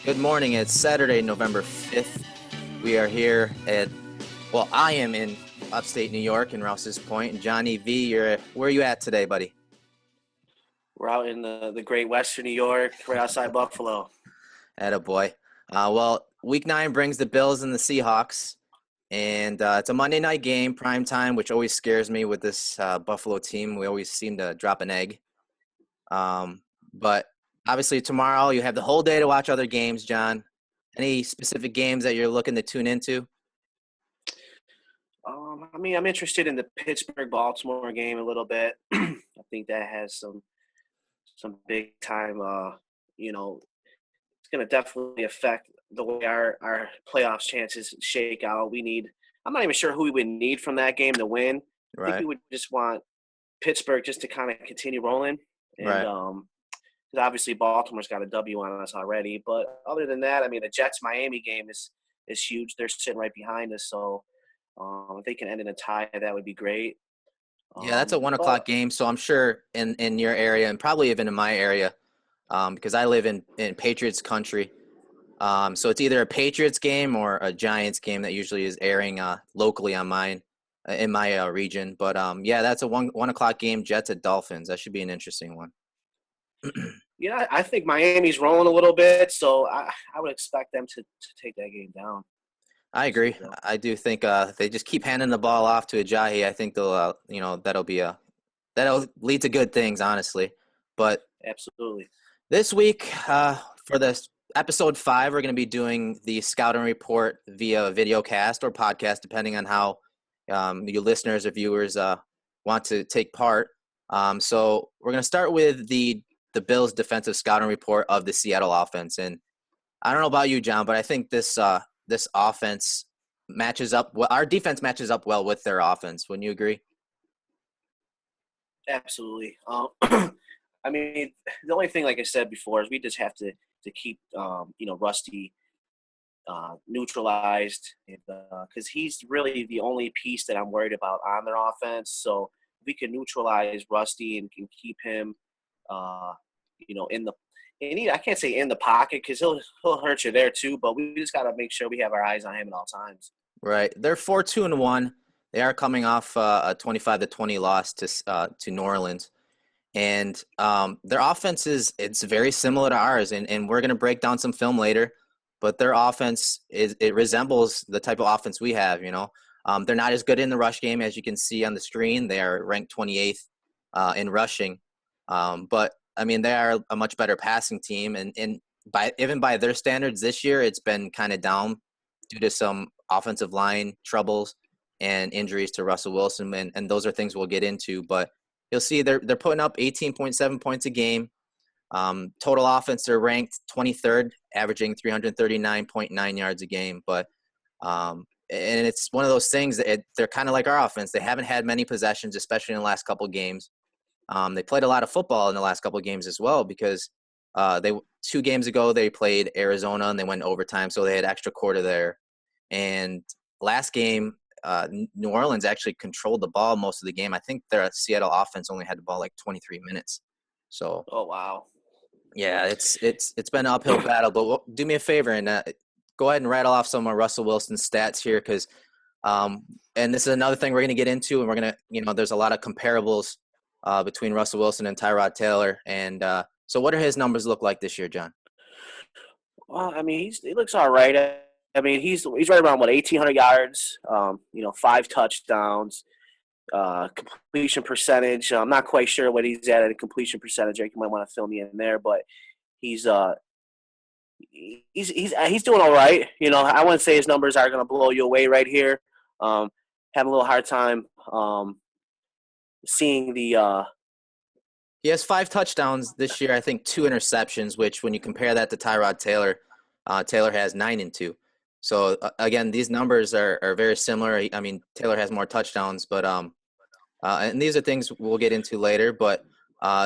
Good morning. It's Saturday, November 5th. We are here I am in upstate New York in Rouse's Point. And Johnny V, where are you at today, buddy? We're out in the great Western New York, right outside Buffalo. Attaboy. Week 9 brings the Bills and the Seahawks. And it's a Monday night game, prime time, which always scares me with this Buffalo team. We always seem to drop an egg. But obviously tomorrow you have the whole day to watch other games, John. Any specific games that you're looking to tune into? I'm interested in the Pittsburgh-Baltimore game a little bit. I think that has some big time. It's going to definitely affect the way our playoffs chances shake out. I'm not even sure who we would need from that game to win. Right. I think we would just want Pittsburgh just to kind of continue rolling. And, right. Because obviously Baltimore's got a W on us already. But other than that, the Jets-Miami game is huge. They're sitting right behind us. So if they can end in a tie, that would be great. Yeah, that's a 1 o'clock game. So I'm sure in your area and probably even in my area, because I live in Patriots country. So it's either a Patriots game or a Giants game that usually is airing locally on in my region. But that's a 1 o'clock game, Jets at Dolphins. That should be an interesting one. Yeah, I think Miami's rolling a little bit, so I would expect them to take that game down. I agree. I do think if they just keep handing the ball off to Ajayi, I think they'll that'll lead to good things, honestly. But absolutely, this week for this episode 5, we're going to be doing the scouting report via videocast or podcast, depending on how you listeners or viewers want to take part. So we're going to start with the Bills' defensive scouting report of the Seattle offense. And I don't know about you, John, but I think this offense matches up. Well, our defense matches up well with their offense. Wouldn't you agree? Absolutely. The only thing, like I said before, is we just have to keep Rusty neutralized, because he's really the only piece that I'm worried about on their offense. So if we can neutralize Rusty and can keep him, I can't say in the pocket because he'll hurt you there too. But we just got to make sure we have our eyes on him at all times. Right. They're 4-2-1. They are coming off a 25-20 loss to New Orleans, and their offense it's very similar to ours. And we're going to break down some film later, but their offense it resembles the type of offense we have. They're not as good in the rush game as you can see on the screen. They are ranked 28th in rushing, but they are a much better passing team, and even by their standards this year, it's been kind of down due to some offensive line troubles and injuries to Russell Wilson, and those are things we'll get into. But you'll see they're putting up 18.7 points a game. Total offense, they're ranked 23rd, averaging 339.9 yards a game. But and it's one of those things that they're kind of like our offense. They haven't had many possessions, especially in the last couple of games. They played a lot of football in the last couple of games as well because 2 games ago they played Arizona and they went overtime, so they had extra quarter there. And last game, New Orleans actually controlled the ball most of the game. I think their Seattle offense only had the ball like 23 minutes. So, oh wow, yeah, it's been an uphill battle. But do me a favor and go ahead and rattle off some of Russell Wilson's stats here, because and this is another thing we're going to get into, and we're going to there's a lot of comparables between Russell Wilson and Tyrod Taylor. And so what do his numbers look like this year, John? Well, he looks all right. He's right around 1,800 yards. 5 touchdowns. Completion percentage. I'm not quite sure what he's at a completion percentage. You might want to fill me in there, but he's doing all right. I wouldn't say his numbers are going to blow you away right here. Having a little hard time seeing the he has 5 touchdowns this year. I think 2 interceptions, which when you compare that to Tyrod Taylor, Taylor has 9 and 2. So again, these numbers are very similar. Taylor has more touchdowns, but and these are things we'll get into later. But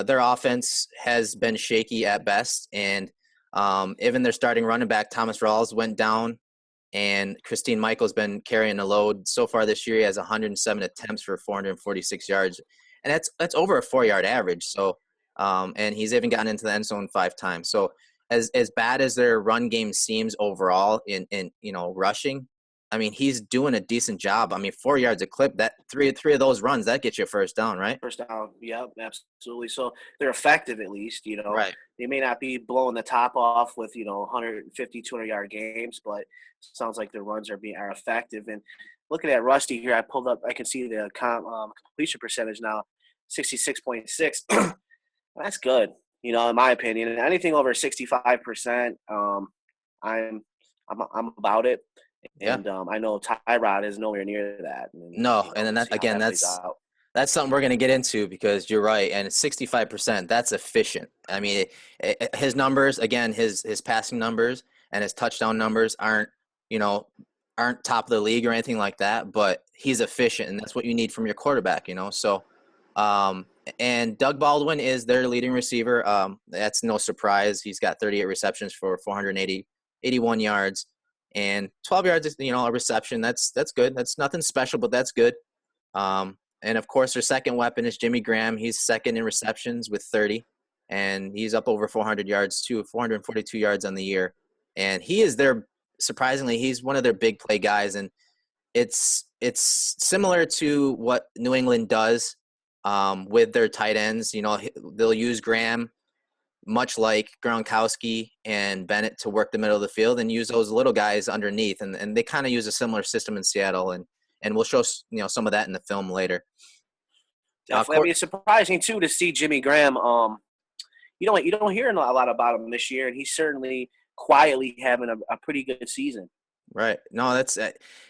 their offense has been shaky at best, and even their starting running back Thomas Rawls went down, and Christine Michael's been carrying the load so far this year. He has 107 attempts for 446 yards, and that's over a 4-yard average. So and he's even gotten into the end zone 5 times. So as bad as their run game seems overall in rushing, I mean, he's doing a decent job. I mean, 4 yards a clip, that three of those runs, that gets you a first down, right? First down, yep, absolutely. So they're effective at least. Right. They may not be blowing the top off with 150, 200-yard games, but sounds like their runs are effective. And looking at Rusty here, I pulled up. I can see the completion percentage now, 66.6. That's good. In my opinion, and anything over 65%, I'm about it. Yeah. And I know Tyrod is nowhere near that. And, No, and then we'll see how that plays out. that's something we're going to get into because you're right. And 65%, that's efficient. I mean, his numbers, again, his passing numbers and his touchdown numbers aren't top of the league or anything like that, but he's efficient, and that's what you need from your quarterback, So, and Doug Baldwin is their leading receiver. That's no surprise. He's got 38 receptions for 81 yards and 12 yards, a reception. That's good. That's nothing special, but that's good. And of course, their second weapon is Jimmy Graham. He's second in receptions with 30, and he's up over 400 yards too, 442 yards on the year. And surprisingly, he's one of their big play guys. And it's similar to what New England does with their tight ends. They'll use Graham much like Gronkowski and Bennett to work the middle of the field and use those little guys underneath. And they kind of use a similar system in Seattle. And we'll show some of that in the film later. Definitely. I mean, it's surprising too to see Jimmy Graham. You don't hear a lot about him this year, and he's certainly quietly having a pretty good season. Right. No,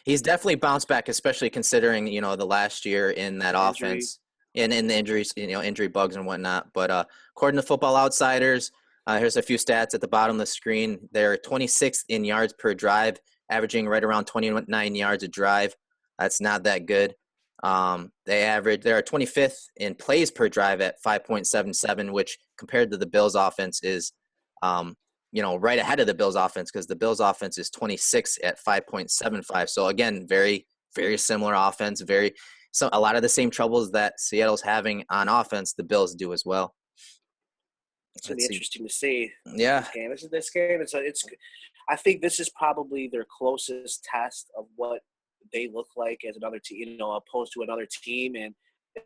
he's definitely bounced back, especially considering the last year in that offense and in the injuries, injury bugs and whatnot. But according to Football Outsiders, here's a few stats at the bottom of the screen. They're 26th in yards per drive, averaging right around 29 yards a drive. That's not that good. They are 25th in plays per drive at 5.77, which compared to the Bills offense is, right ahead of the Bills offense, because the Bills offense is 26 at 5.75. So again, very, very similar offense. A lot of the same troubles that Seattle's having on offense, the Bills do as well. It's going to be interesting to see. Yeah. This game. I think this is probably their closest test of what they look like as another team, opposed to another team. And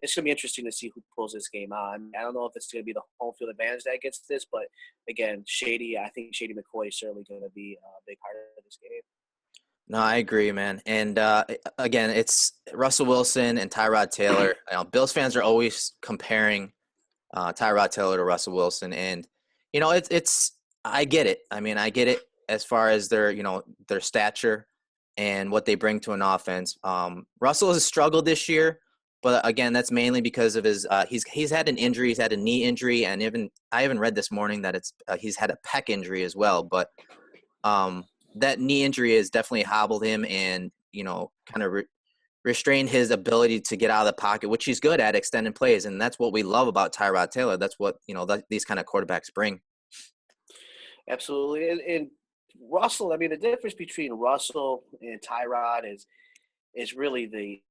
it's going to be interesting to see who pulls this game out. I don't know if it's going to be the home field advantage that gets this, but again, I think Shady McCoy is certainly going to be a big part of this game. No, I agree, man. And again, it's Russell Wilson and Tyrod Taylor. Bills fans are always comparing Tyrod Taylor to Russell Wilson, and I get it. I mean, I get it as far as their stature and what they bring to an offense. Russell has struggled this year, but again, that's mainly because of his he's had an injury. He's had a knee injury, and I even read this morning that he's had a pec injury as well. But that knee injury has definitely hobbled him and kind of restrained his ability to get out of the pocket, which he's good at, extending plays, and that's what we love about Tyrod Taylor. That's what these kind of quarterbacks bring. Absolutely, and Russell. I mean, the difference between Russell and Tyrod is really the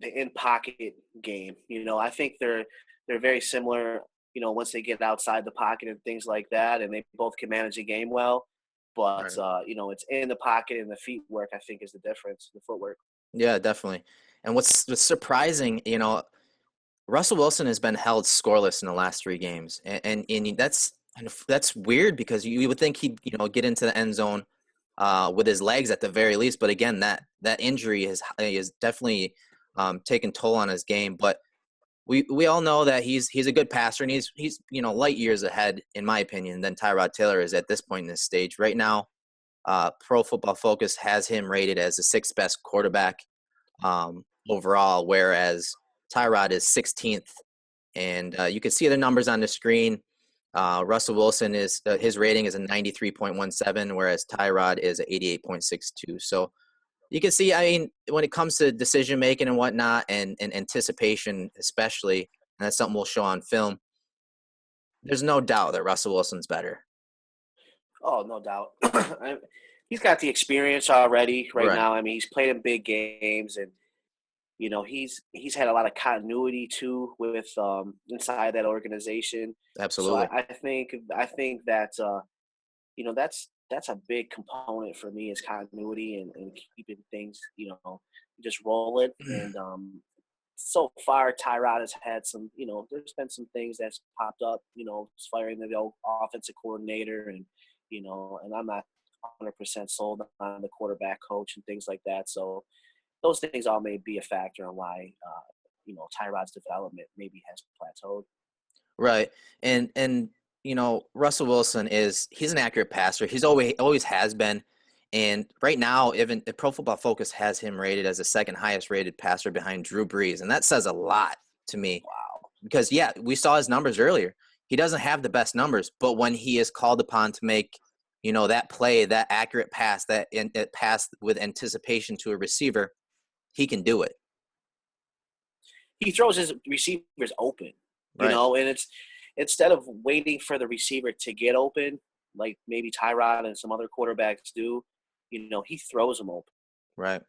in pocket game. I think they're very similar. Once they get outside the pocket and things like that, and they both can manage the game well. But Right. it's in the pocket and the feet work. I think is the difference. The footwork. Yeah, definitely. And what's surprising, Russell Wilson has been held scoreless in the last 3 games, and that's weird because you would think he'd get into the end zone with his legs at the very least. But again, that injury is definitely taken toll on his game. But we all know that he's a good passer, and he's light years ahead, in my opinion, than Tyrod Taylor is at this point in this stage. Right now, Pro Football Focus has him rated as the 6th best quarterback overall, whereas Tyrod is 16th. And you can see the numbers on the screen. Russell Wilson his rating is a 93.17, whereas Tyrod is a 88.62. So you can see, I mean, when it comes to decision making and whatnot, and anticipation, especially, and that's something we'll show on film. There's no doubt that Russell Wilson's better. Oh, no doubt. He's got the experience already right now. I mean, he's played in big games, and he's had a lot of continuity too with inside that organization. So Absolutely. I think that that's a big component for me is continuity and keeping things just rolling. And so far, Tyrod has had some, there's been some things that's popped up, firing the old offensive coordinator and I'm not 100% sold on the quarterback coach and things like that. So those things all may be a factor on why, Tyrod's development maybe has plateaued. Right. And Russell Wilson he's an accurate passer. He's always has been. And right now, even Pro Football Focus has him rated as the second highest rated passer behind Drew Brees. And that says a lot to me. Wow. Because we saw his numbers earlier. He doesn't have the best numbers, but when he is called upon to make, that play, that accurate pass, that pass with anticipation to a receiver, he can do it. He throws his receivers open, Right. and it's instead of waiting for the receiver to get open, like maybe Tyrod and some other quarterbacks do, he throws them open. Right.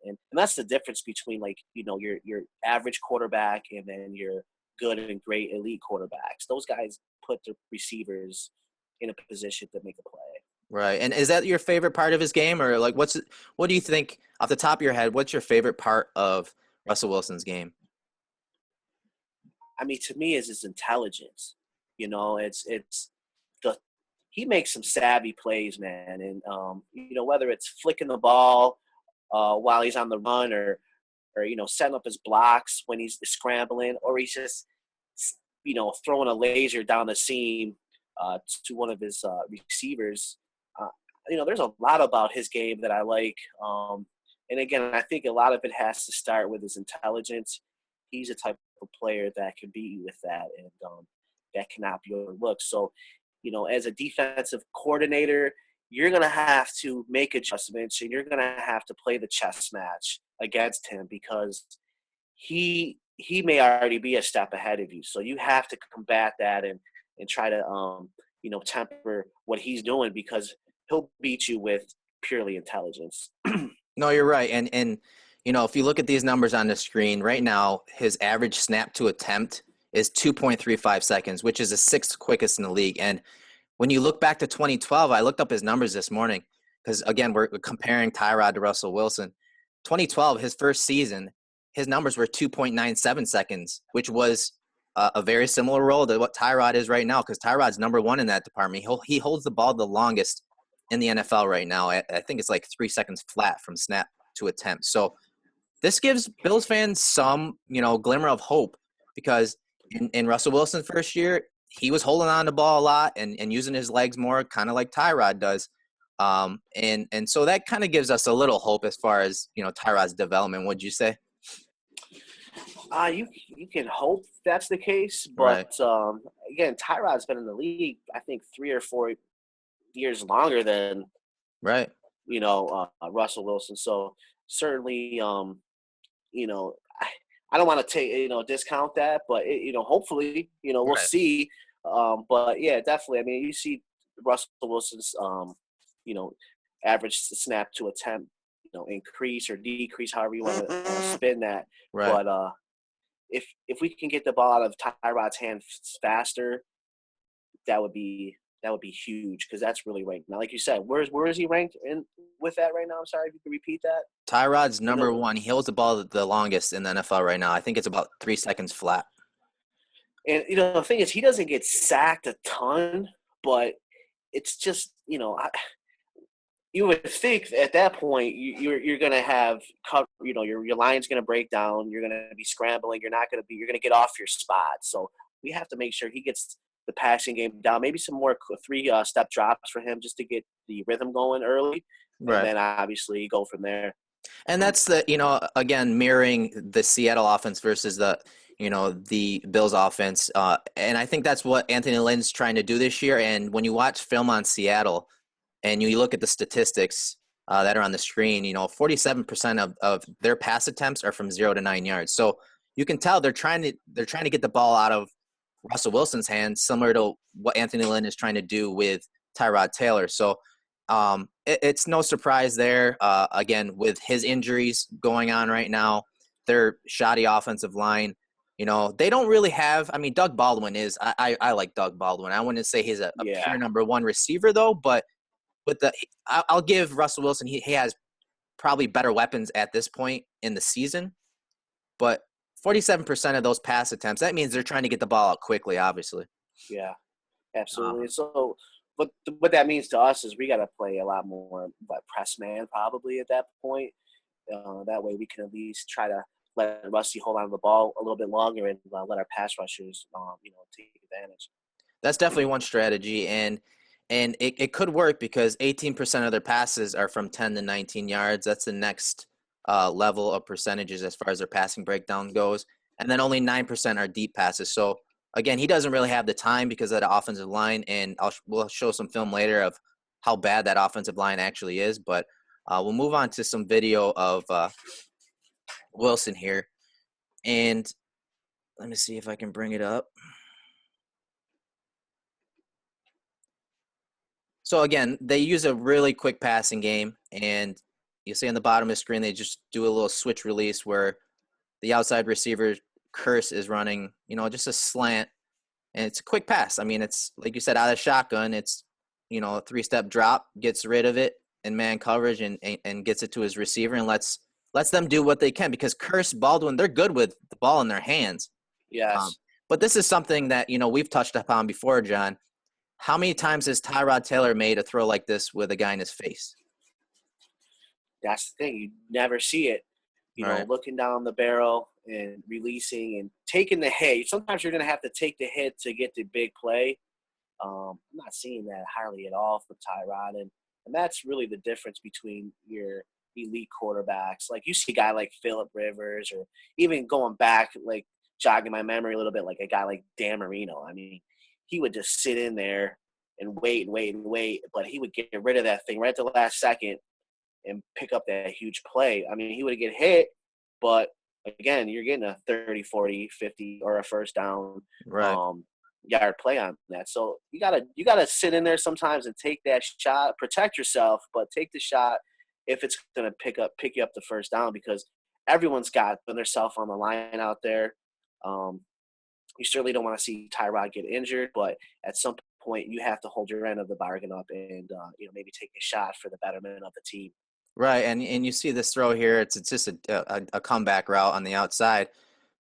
And that's the difference between your average quarterback and then your good and great elite quarterbacks. Those guys put the receivers in a position to make a play. Right. And is that your favorite part of his game, or what do you think off the top of your head? What's your favorite part of Russell Wilson's game? I mean, to me, is his intelligence. It's he makes some savvy plays, man, and whether it's flicking the ball while he's on the run, or setting up his blocks when he's scrambling, or he's just throwing a laser down the seam to one of his receivers. There's a lot about his game that I like. And again, I think a lot of it has to start with his intelligence. He's a type of player that can beat you with that, and that cannot be overlooked. So, as a defensive coordinator, you're going to have to make adjustments, and you're going to have to play the chess match against him because he may already be a step ahead of you. So you have to combat that and try to temper what he's doing, because he'll beat you with purely intelligence. No, you're right. And if you look at these numbers on the screen right now, his average snap to attempt is 2.35 seconds, which is the sixth quickest in the league. And when you look back to 2012, I looked up his numbers this morning because, again, we're comparing Tyrod to Russell Wilson. 2012, his first season, his numbers were 2.97 seconds, which was a very similar role to what Tyrod is right now, because Tyrod's number one in that department. He holds the ball the longest in the NFL right now. I think it's like 3 seconds flat from snap to attempt. So this gives Bills fans some, glimmer of hope, because in Russell Wilson's first year, he was holding on to the ball a lot and using his legs more, kind of like Tyrod does. And so that kind of gives us a little hope as far as, Tyrod's development. What'd you say? You can hope that's the case, Right. but again, Tyrod's been in the league, I think 3 or 4 years longer than Right. Russell Wilson. So certainly, I don't want to take discount that, but hopefully, we'll Right. see. But yeah, definitely. I mean, you see Russell Wilson's average snap to attempt increase or decrease, however you want to spin that. Right. But if we can get the ball out of Tyrod's hands faster, that would be huge, because that's really right now. Like you said, where is he ranked in with that right now? I'm sorry, if you could repeat that. Tyrod's number one. He holds the ball the longest in the NFL right now. I think it's about 3 seconds flat. And the thing is, he doesn't get sacked a ton, but it's just you would think at that point you're going to have your line's going to break down. You're going to be scrambling. You're going to get off your spot. So we have to make sure he gets the passing game down. Maybe some more 3-step drops for him just to get the rhythm going early, Right. and then obviously go from there. And that's again, mirroring the Seattle offense versus the Bills offense. And I think that's what Anthony Lynn's trying to do this year. And when you watch film on Seattle and you look at the statistics that are on the screen, 47% of their pass attempts are from 0 to 9 yards. So you can tell they're trying to get the ball out of Russell Wilson's hands, similar to what Anthony Lynn is trying to do with Tyrod Taylor. So it's no surprise there. Again, with his injuries going on right now, their shoddy offensive line. You know, they don't really have – I mean, Doug Baldwin is – I like Doug Baldwin. I wouldn't say he's a pure number one receiver, though, but with the – I'll give Russell Wilson – he has probably better weapons at this point in the season. But 47% of those pass attempts, that means they're trying to get the ball out quickly, obviously. Yeah, absolutely. So what that means to us is we got to play a lot more press man probably at that point. That way we can at least try to let Rusty hold on to the ball a little bit longer and let our pass rushers, take advantage. That's definitely one strategy, and it could work because 18% of their passes are from 10 to 19 yards. That's the next level of percentages as far as their passing breakdown goes. And then only 9% are deep passes. So, again, he doesn't really have the time because of the offensive line, and we'll show some film later of how bad that offensive line actually is. But we'll move on to some video of Wilson here. And let me see if I can bring it up. So, again, they use a really quick passing game, and you see on the bottom of the screen they just do a little switch release where the outside receiver, Curse, is running, just a slant, and it's a quick pass. I mean, it's, like you said, out of shotgun. It's, a three-step drop, gets rid of it in man coverage and gets it to his receiver and lets them do what they can because Curse, Baldwin, they're good with the ball in their hands. Yes. But this is something that, we've touched upon before, John. How many times has Tyrod Taylor made a throw like this with a guy in his face? That's the thing. You never see it, looking down the barrel and releasing and taking the hit. Sometimes you're going to have to take the hit to get the big play. I'm not seeing that hardly at all from Tyrod. And that's really the difference between your elite quarterbacks. Like you see a guy like Phillip Rivers or even going back, like jogging my memory a little bit, like a guy like Dan Marino. I mean, he would just sit in there and wait, but he would get rid of that thing right at the last second and pick up that huge play. I mean, he would get hit, but again, you're getting a 30, 40, 50 or a first down yard play on that. So you gotta sit in there sometimes and take that shot, protect yourself, but take the shot if it's gonna pick you up the first down because everyone's got themselves on the line out there. You certainly don't want to see Tyrod get injured, but at some point you have to hold your end of the bargain up and maybe take a shot for the betterment of the team. Right, and you see this throw here. It's just a comeback route on the outside,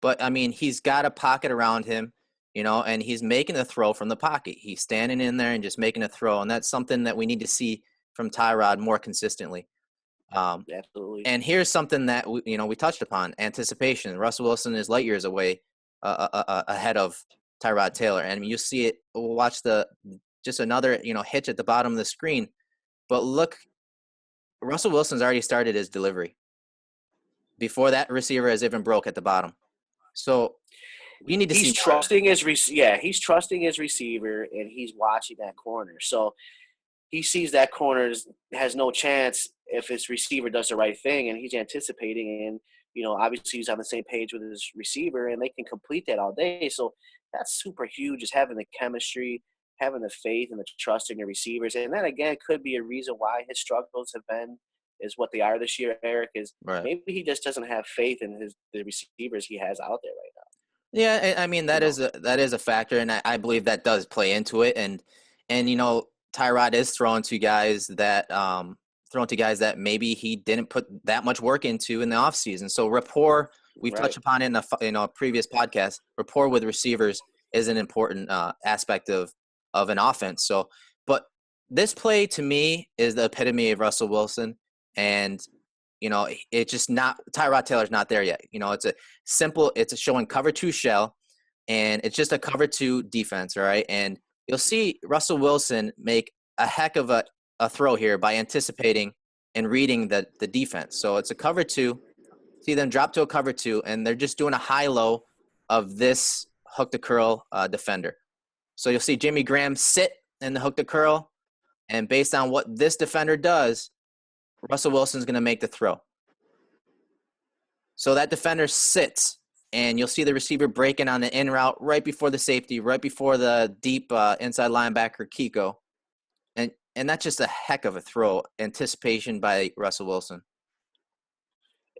but I mean he's got a pocket around him, and he's making a throw from the pocket. He's standing in there and just making a throw, and that's something that we need to see from Tyrod more consistently. Absolutely. And here's something that we touched upon: anticipation. Russell Wilson is light years away. Ahead of Tyrod Taylor, and you see it. We'll watch just another hitch at the bottom of the screen, but look, Russell Wilson's already started his delivery before that receiver has even broke at the bottom. So we need to see. He's trusting his receiver, and he's watching that corner. So he sees that corner has no chance if his receiver does the right thing, and he's anticipating and. Obviously he's on the same page with his receiver and they can complete that all day. So that's super huge, is having the chemistry, having the faith and the trust in your receivers. And that, again, could be a reason why his struggles have been is what they are this year, Eric, is maybe he just doesn't have faith in the receivers he has out there right now. Yeah, I mean, that is a factor, and I believe that does play into it. And Tyrod is throwing to guys that maybe he didn't put that much work into in the offseason. So rapport, we've touched upon it in a previous podcast, rapport with receivers is an important aspect of an offense. So, but this play to me is the epitome of Russell Wilson. And, it's just not – Tyrod Taylor's not there yet. It's a showing cover two shell, and it's just a cover two defense, all right? And you'll see Russell Wilson make a heck of a throw here by anticipating and reading the defense. So it's a cover two. See them drop to a cover two, and they're just doing a high-low of this hook-to-curl defender. So you'll see Jimmy Graham sit in the hook-to-curl, and based on what this defender does, Russell Wilson's going to make the throw. So that defender sits, and you'll see the receiver breaking on the in route right before the safety, right before the deep inside linebacker, Kiko. And that's just a heck of a throw, anticipation by Russell Wilson.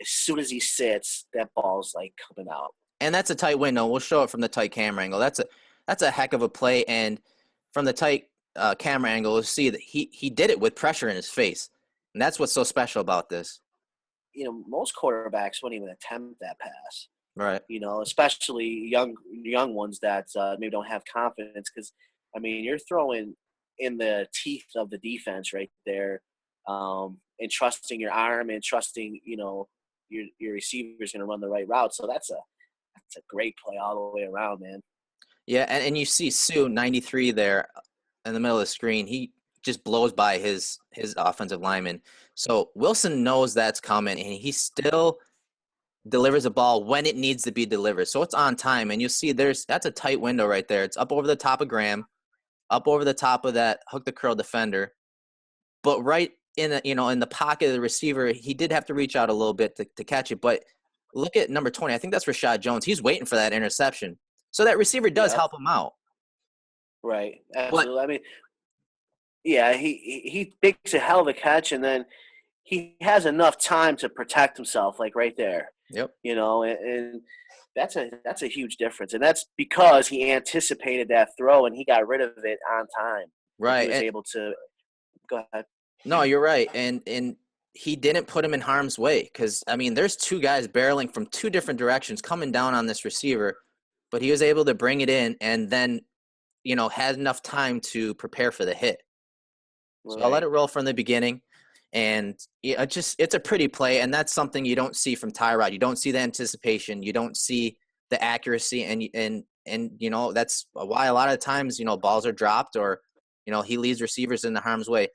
as soon as he sits, that ball's like coming out. And that's a tight window. We'll show it from the tight camera angle. That's a heck of a play. And from the tight camera angle, you'll see that he did it with pressure in his face. And that's what's so special about this. You know, most quarterbacks wouldn't even attempt that pass. Right. You know, especially young ones that maybe don't have confidence. Because, I mean, you're throwing in the teeth of the defense right there, and trusting your arm and trusting, you know, your receiver's going to run the right route. So that's a great play all the way around, man. Yeah, and you see Sue 93 there in the middle of the screen. He just blows by his offensive lineman. So Wilson knows that's coming, and he still delivers a ball when it needs to be delivered. So it's on time, and you see that's a tight window right there. It's up over the top of Graham, up over the top of that hook the curl defender, but right in the pocket of the receiver, he did have to reach out a little bit to catch it. But look at number 20. I think that's Rashad Jones. He's waiting for that interception. So that receiver does help him out. Right. Absolutely. I mean, yeah, he makes a hell of a catch, and then he has enough time to protect himself, like right there. Yep. You know, and that's a huge difference, and that's because he anticipated that throw and he got rid of it on time. Right. He was able to go ahead. No, you're right, and he didn't put him in harm's way because I mean, there's two guys barreling from two different directions coming down on this receiver, but he was able to bring it in and then, had enough time to prepare for the hit. So I'll let it roll from the beginning. And it's a pretty play, and that's something you don't see from Tyrod. You don't see the anticipation. You don't see the accuracy, and that's why a lot of times, balls are dropped or, he leads receivers into harm's way.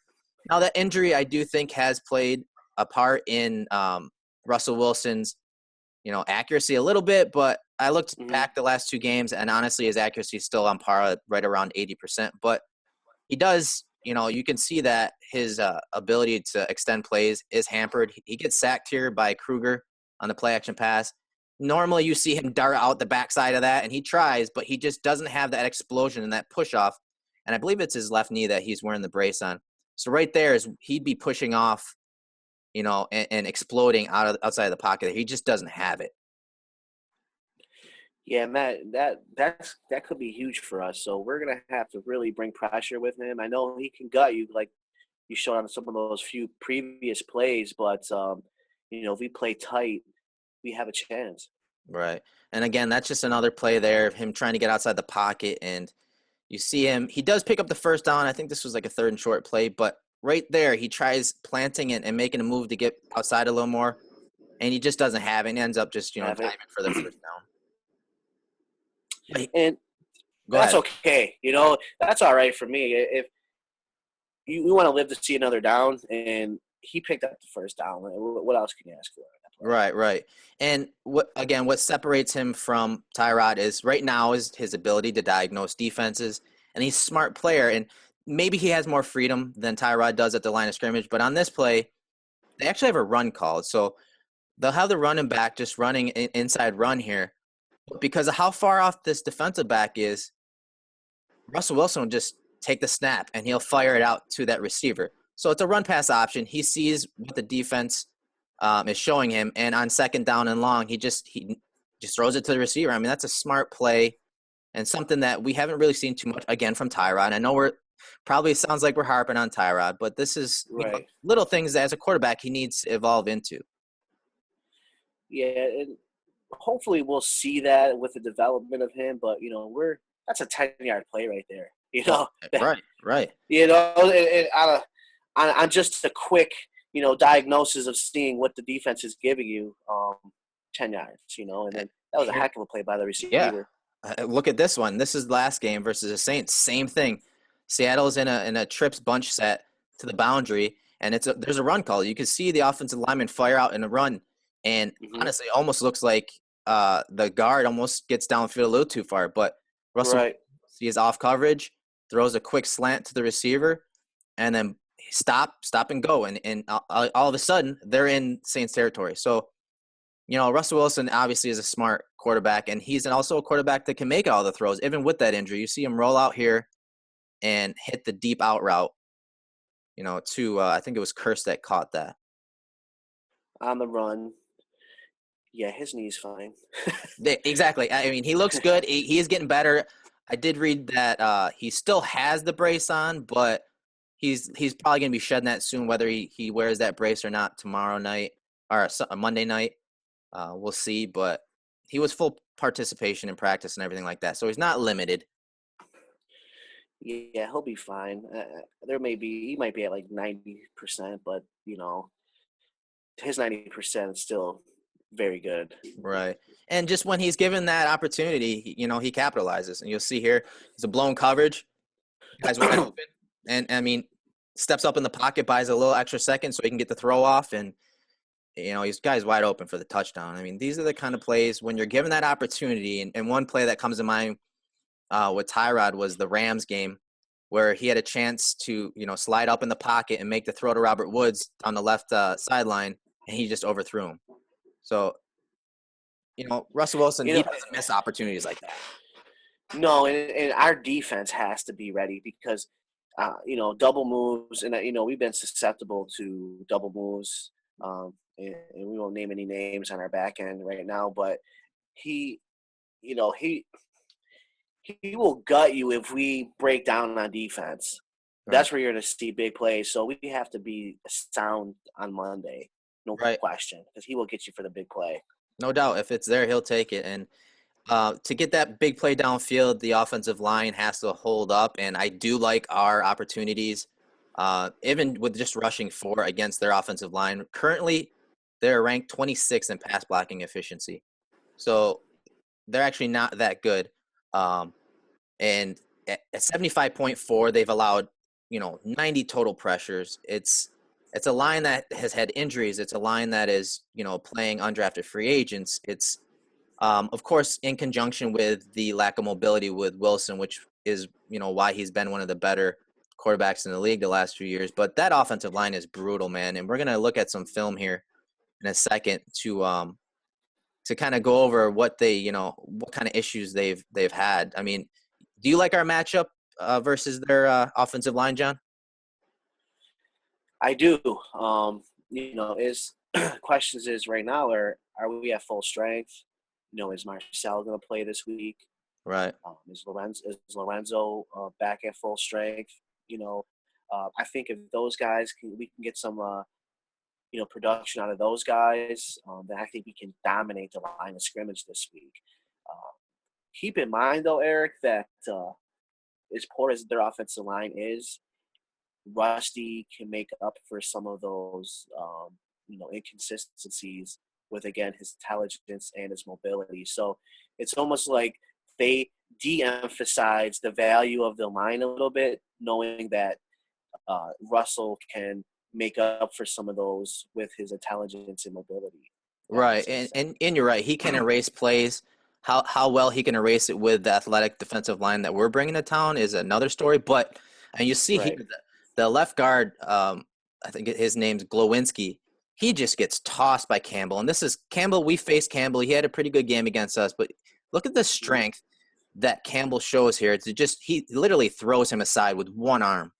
Now, that injury I do think has played a part in Russell Wilson's, accuracy a little bit, but I looked back the last two games, and honestly, his accuracy is still on par right around 80%. But he does – you can see that his ability to extend plays is hampered. He gets sacked here by Kruger on the play action pass. Normally you see him dart out the backside of that, and he tries, but he just doesn't have that explosion and that push off. And I believe it's his left knee that he's wearing the brace on. So right there he'd be pushing off, and exploding outside of the pocket. He just doesn't have it. Yeah, Matt, that could be huge for us. So we're gonna have to really bring pressure with him. I know he can gut you, like you showed on some of those few previous plays, but if we play tight, we have a chance. Right, and again, that's just another play there of him trying to get outside the pocket, and you see him. He does pick up the first down. I think this was like a 3rd and short play, but right there he tries planting it and making a move to get outside a little more, and he just doesn't have it. And ends up just diving for the first down. And that's okay. That's all right for me. If we want to live to see another down, and he picked up the first down, what else can you ask for? Right. And what separates him from Tyrod is right now is his ability to diagnose defenses, and he's a smart player, and maybe he has more freedom than Tyrod does at the line of scrimmage. But on this play, they actually have a run called, so they'll have the running back just running inside run here. Because of how far off this defensive back is, Russell Wilson will just take the snap and he'll fire it out to that receiver. So it's a run-pass option. He sees what the defense is showing him, and on 2nd down and long, he just throws it to the receiver. I mean, that's a smart play and something that we haven't really seen too much, again, from Tyrod. I know probably sounds like we're harping on Tyrod, but this is little things that as a quarterback he needs to evolve into. Yeah, and hopefully we'll see that with the development of him, but that's a 10-yard play right there. Right. And on just a quick diagnosis of seeing what the defense is giving you, 10 yards. And then that was a heck of a play by the receiver. Yeah. Look at this one. This is the last game versus the Saints. Same thing. Seattle's in a trips bunch set to the boundary, and there's a run call. You can see the offensive lineman fire out in a run. And honestly, it almost looks like the guard almost gets downfield a little too far. But Russell sees off coverage, throws a quick slant to the receiver, and then stop and go. And all of a sudden, they're in Saints territory. So, Russell Wilson obviously is a smart quarterback, and he's also a quarterback that can make all the throws, even with that injury. You see him roll out here and hit the deep out route, to I think it was Curse that caught that. On the run. Yeah, his knee's fine. Exactly. I mean, he looks good. He is getting better. I did read that he still has the brace on, but he's probably going to be shedding that soon, whether he wears that brace or not tomorrow night or Monday night. We'll see. But he was full participation in practice and everything like that, so he's not limited. Yeah, he'll be fine. He might be at like 90%, but his 90% is still very good. Right. And just when he's given that opportunity, he capitalizes. And you'll see here, it's a blown coverage. Guy's wide open. And, I mean, steps up in the pocket, buys a little extra second so he can get the throw off. And, he's guy's wide open for the touchdown. I mean, these are the kind of plays when you're given that opportunity. And one play that comes to mind with Tyrod was the Rams game where he had a chance to, slide up in the pocket and make the throw to Robert Woods on the left sideline, and he just overthrew him. So, Russell Wilson, he doesn't miss opportunities like that. No, and our defense has to be ready because, double moves, and, we've been susceptible to double moves, and we won't name any names on our back end right now, but he will gut you if we break down on defense. Right. That's where you're going to see big plays. So we have to be sound on Monday, no question, because he will get you for the big play. No doubt. If it's there, he'll take it. And to get that big play downfield, the offensive line has to hold up. And I do like our opportunities, even with just rushing 4 against their offensive line. Currently, they're ranked 26th in pass blocking efficiency. So they're actually not that good. And at 75.4, they've allowed, 90 total pressures. It's a line that has had injuries. It's a line that is, playing undrafted free agents. It's, of course, in conjunction with the lack of mobility with Wilson, which is, why he's been one of the better quarterbacks in the league the last few years. But that offensive line is brutal, man. And we're going to look at some film here in a second to kind of go over what they, what kind of issues they've had. I mean, do you like our matchup versus their offensive line, John? I do. Is questions is right now are we at full strength? Is Marcel going to play this week? Right. Is Lorenzo back at full strength? I think if those guys we can get some production out of those guys, then I think we can dominate the line of scrimmage this week. Keep in mind, though, Eric, that as poor as their offensive line is, Rusty can make up for some of those, inconsistencies with, again, his intelligence and his mobility. So it's almost like they de-emphasize the value of the line a little bit, knowing that Russell can make up for some of those with his intelligence and mobility. Right, and you're right. He can erase plays. How well he can erase it with the athletic defensive line that we're bringing to town is another story. But and you see here the left guard, I think his name's Glowinski. He just gets tossed by Campbell, and this is Campbell. We faced Campbell. He had a pretty good game against us, but look at the strength that Campbell shows here. He literally throws him aside with one arm.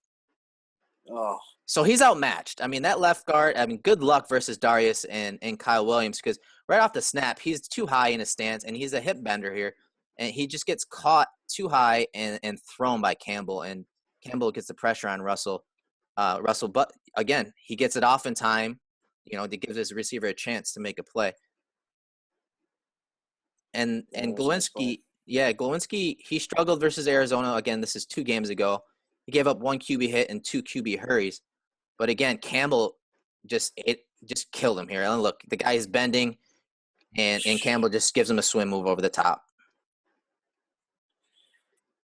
Oh. So he's outmatched. I mean, that left guard, good luck versus Darius and Kyle Williams, because right off the snap, he's too high in his stance, and he's a hip bender here. And he just gets caught too high and thrown by Campbell. And Campbell gets the pressure on Russell. But again, he gets it off in time, to give his receiver a chance to make a play. And Glowinski, Glowinski, he struggled versus Arizona. Again, this is 2 games ago. He gave up 1 QB hit and 2 QB hurries. But again, Campbell just killed him here. And look, the guy is bending, and Campbell just gives him a swim move over the top.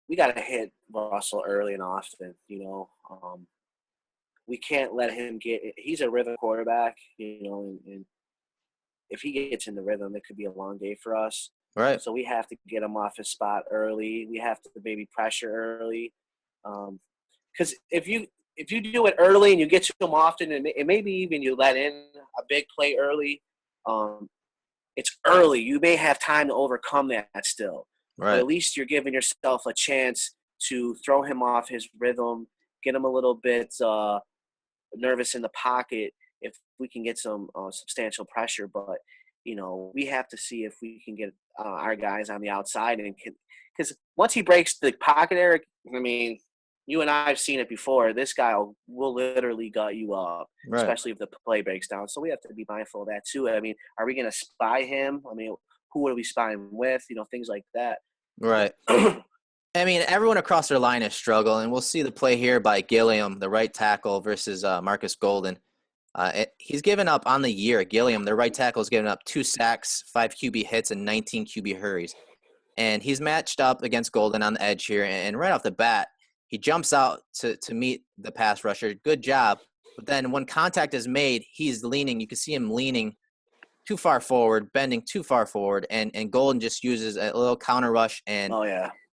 We got to hit Russell early and often. We can't let him he's a rhythm quarterback, and if he gets in the rhythm, it could be a long day for us. Right. So we have to get him off his spot early. We have to maybe pressure early. Because if you do it early and you get to them often, and maybe even you let in a big play early, it's early. You may have time to overcome that still. Right. But at least you're giving yourself a chance to throw him off his rhythm, get him a little bit nervous in the pocket if we can get some substantial pressure. But we have to see if we can get our guys on the outside and because once he breaks the pocket, Eric, I mean, you and I have seen it before. This guy will literally gut you up, Right. especially if the play breaks down. So we have to be mindful of that too. I mean, are we going to spy him? I mean, who are we spying with? Things like that. Right. I mean, everyone across their line is struggling. We'll see the play here by Gilliam, the right tackle, versus Marcus Golden. He's given up on the year. Gilliam, the right tackle, has given up 2 sacks, 5 QB hits, and 19 QB hurries. And he's matched up against Golden on the edge here. And right off the bat, he jumps out to meet the pass rusher. Good job. But then when contact is made, he's leaning. You can see him leaning too far forward, bending too far forward. And Golden just uses a little counter rush and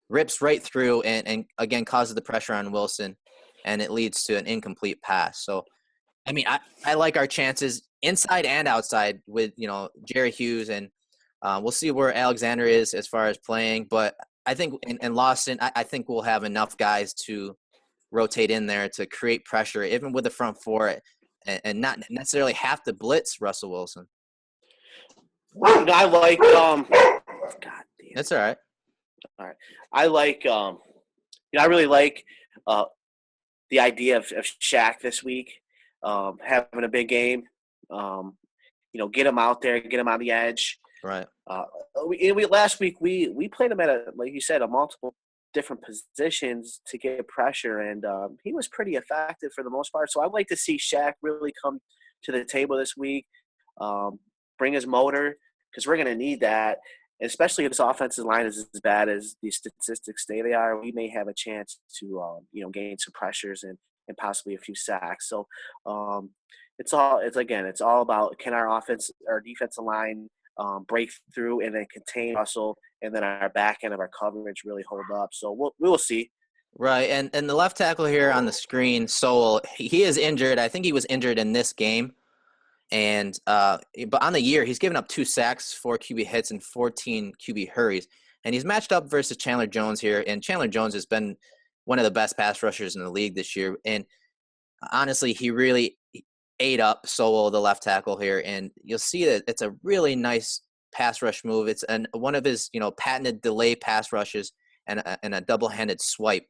rips right through and again causes the pressure on Wilson. And it leads to an incomplete pass. So, I mean, I like our chances inside and outside with, Jerry Hughes. And we'll see where Alexander is as far as playing. But I think in Lawson, I think we'll have enough guys to rotate in there to create pressure, even with the front four, and not necessarily have to blitz Russell Wilson. I like God damn. That's all right. All right. I like I really like the idea of Shaq this week having a big game. Get him out there, get him on the edge. Right. Last week we played him at like you said, a multiple different positions to get pressure, and he was pretty effective for the most part. So I'd like to see Shaq really come to the table this week, bring his motor, because we're going to need that. Especially if this offensive line is as bad as the statistics say they are, we may have a chance to gain some pressures and possibly a few sacks. So it's all about, can our defensive line break through and then contain Russell, and then our back end of our coverage really hold up. So we'll see. Right, and the left tackle here on the screen, Sowell, he is injured. I think he was injured in this game. And but on the year, he's given up 2 sacks, 4 QB hits, and 14 QB hurries. And he's matched up versus Chandler Jones here. And Chandler Jones has been one of the best pass rushers in the league this year. And honestly, he really ate up Sowell, the left tackle here. And you'll see that it's a really nice pass rush move. It's one of his patented delay pass rushes and a double-handed swipe.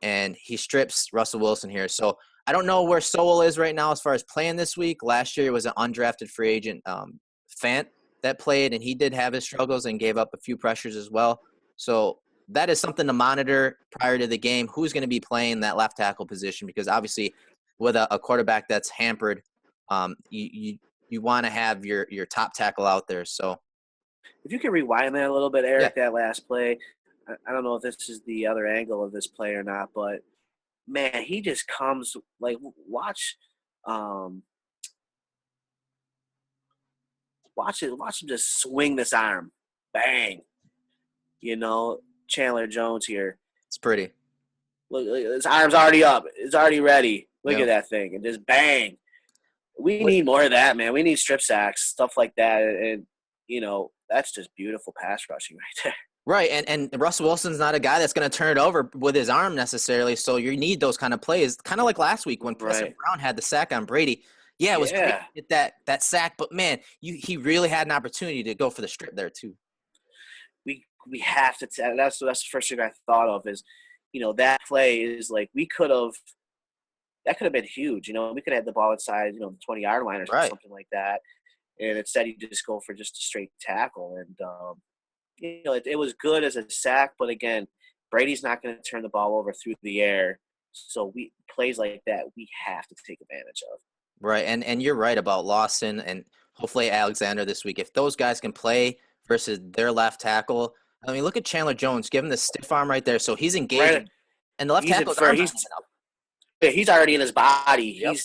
And he strips Russell Wilson here. So I don't know where Sowell is right now as far as playing this week. Last year it was an undrafted free agent, Fant, that played, and he did have his struggles and gave up a few pressures as well. So that is something to monitor prior to the game. Who's going to be playing that left tackle position? Because obviously with a quarterback that's hampered, you want to have your top tackle out there. So if you can rewind that a little bit, Eric, that last play, I don't know if this is the other angle of this play or not, but man, he just comes like watch him just swing this arm, bang. Chandler Jones here. It's pretty. Look, his arm's already up. It's already ready. Look at that thing, and just bang. We need more of that, man. We need strip sacks, stuff like that, and that's just beautiful pass rushing right there. Right, and Russell Wilson's not a guy that's going to turn it over with his arm necessarily, so you need those kind of plays, kind of like last week when Preston Brown had the sack on Brady. Yeah, it was great to get that sack, but, man, he really had an opportunity to go for the strip there too. We have to – that's the first thing I thought of is, that play is like that could have been huge. We could have had the ball inside, the 20-yard line or something like that, and instead you just go for just a straight tackle. And, it was good as a sack, but again, Brady's not going to turn the ball over through the air. So plays like that, we have to take advantage of. Right, and you're right about Lawson and hopefully Alexander this week. If those guys can play versus their left tackle, I mean, look at Chandler Jones, give him the stiff arm right there. So he's engaging, right. And the left tackle's he's already in his body. Yep.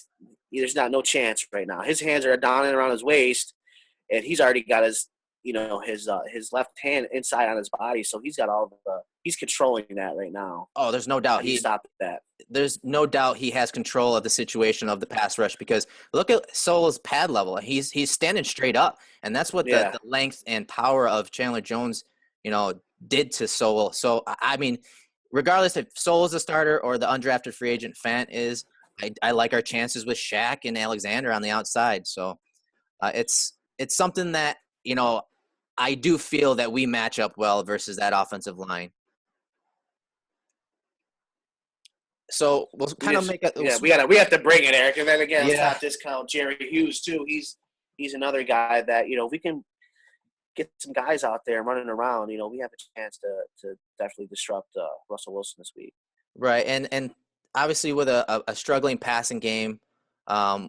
There's no chance right now. His hands are down and around his waist, and he's already got his left hand inside on his body, so he's got he's controlling that right now. Oh, there's no doubt he stopped that. There's no doubt he has control of the situation of the pass rush, because look at Sowell's pad level. He's standing straight up, and that's what the length and power of Chandler Jones, did to Sowell. So I mean, regardless if Sowell's a starter or the undrafted free agent Fant is, I like our chances with Shaq and Alexander on the outside. So it's it's something that, I do feel that we match up well versus that offensive line. So we'll kind of make we have to bring it, Eric. And then again, let's Yeah. not discount Jerry Hughes too. He's another guy that, if we can get some guys out there running around, we have a chance to definitely disrupt Russell Wilson this week. Right. And obviously with a struggling passing game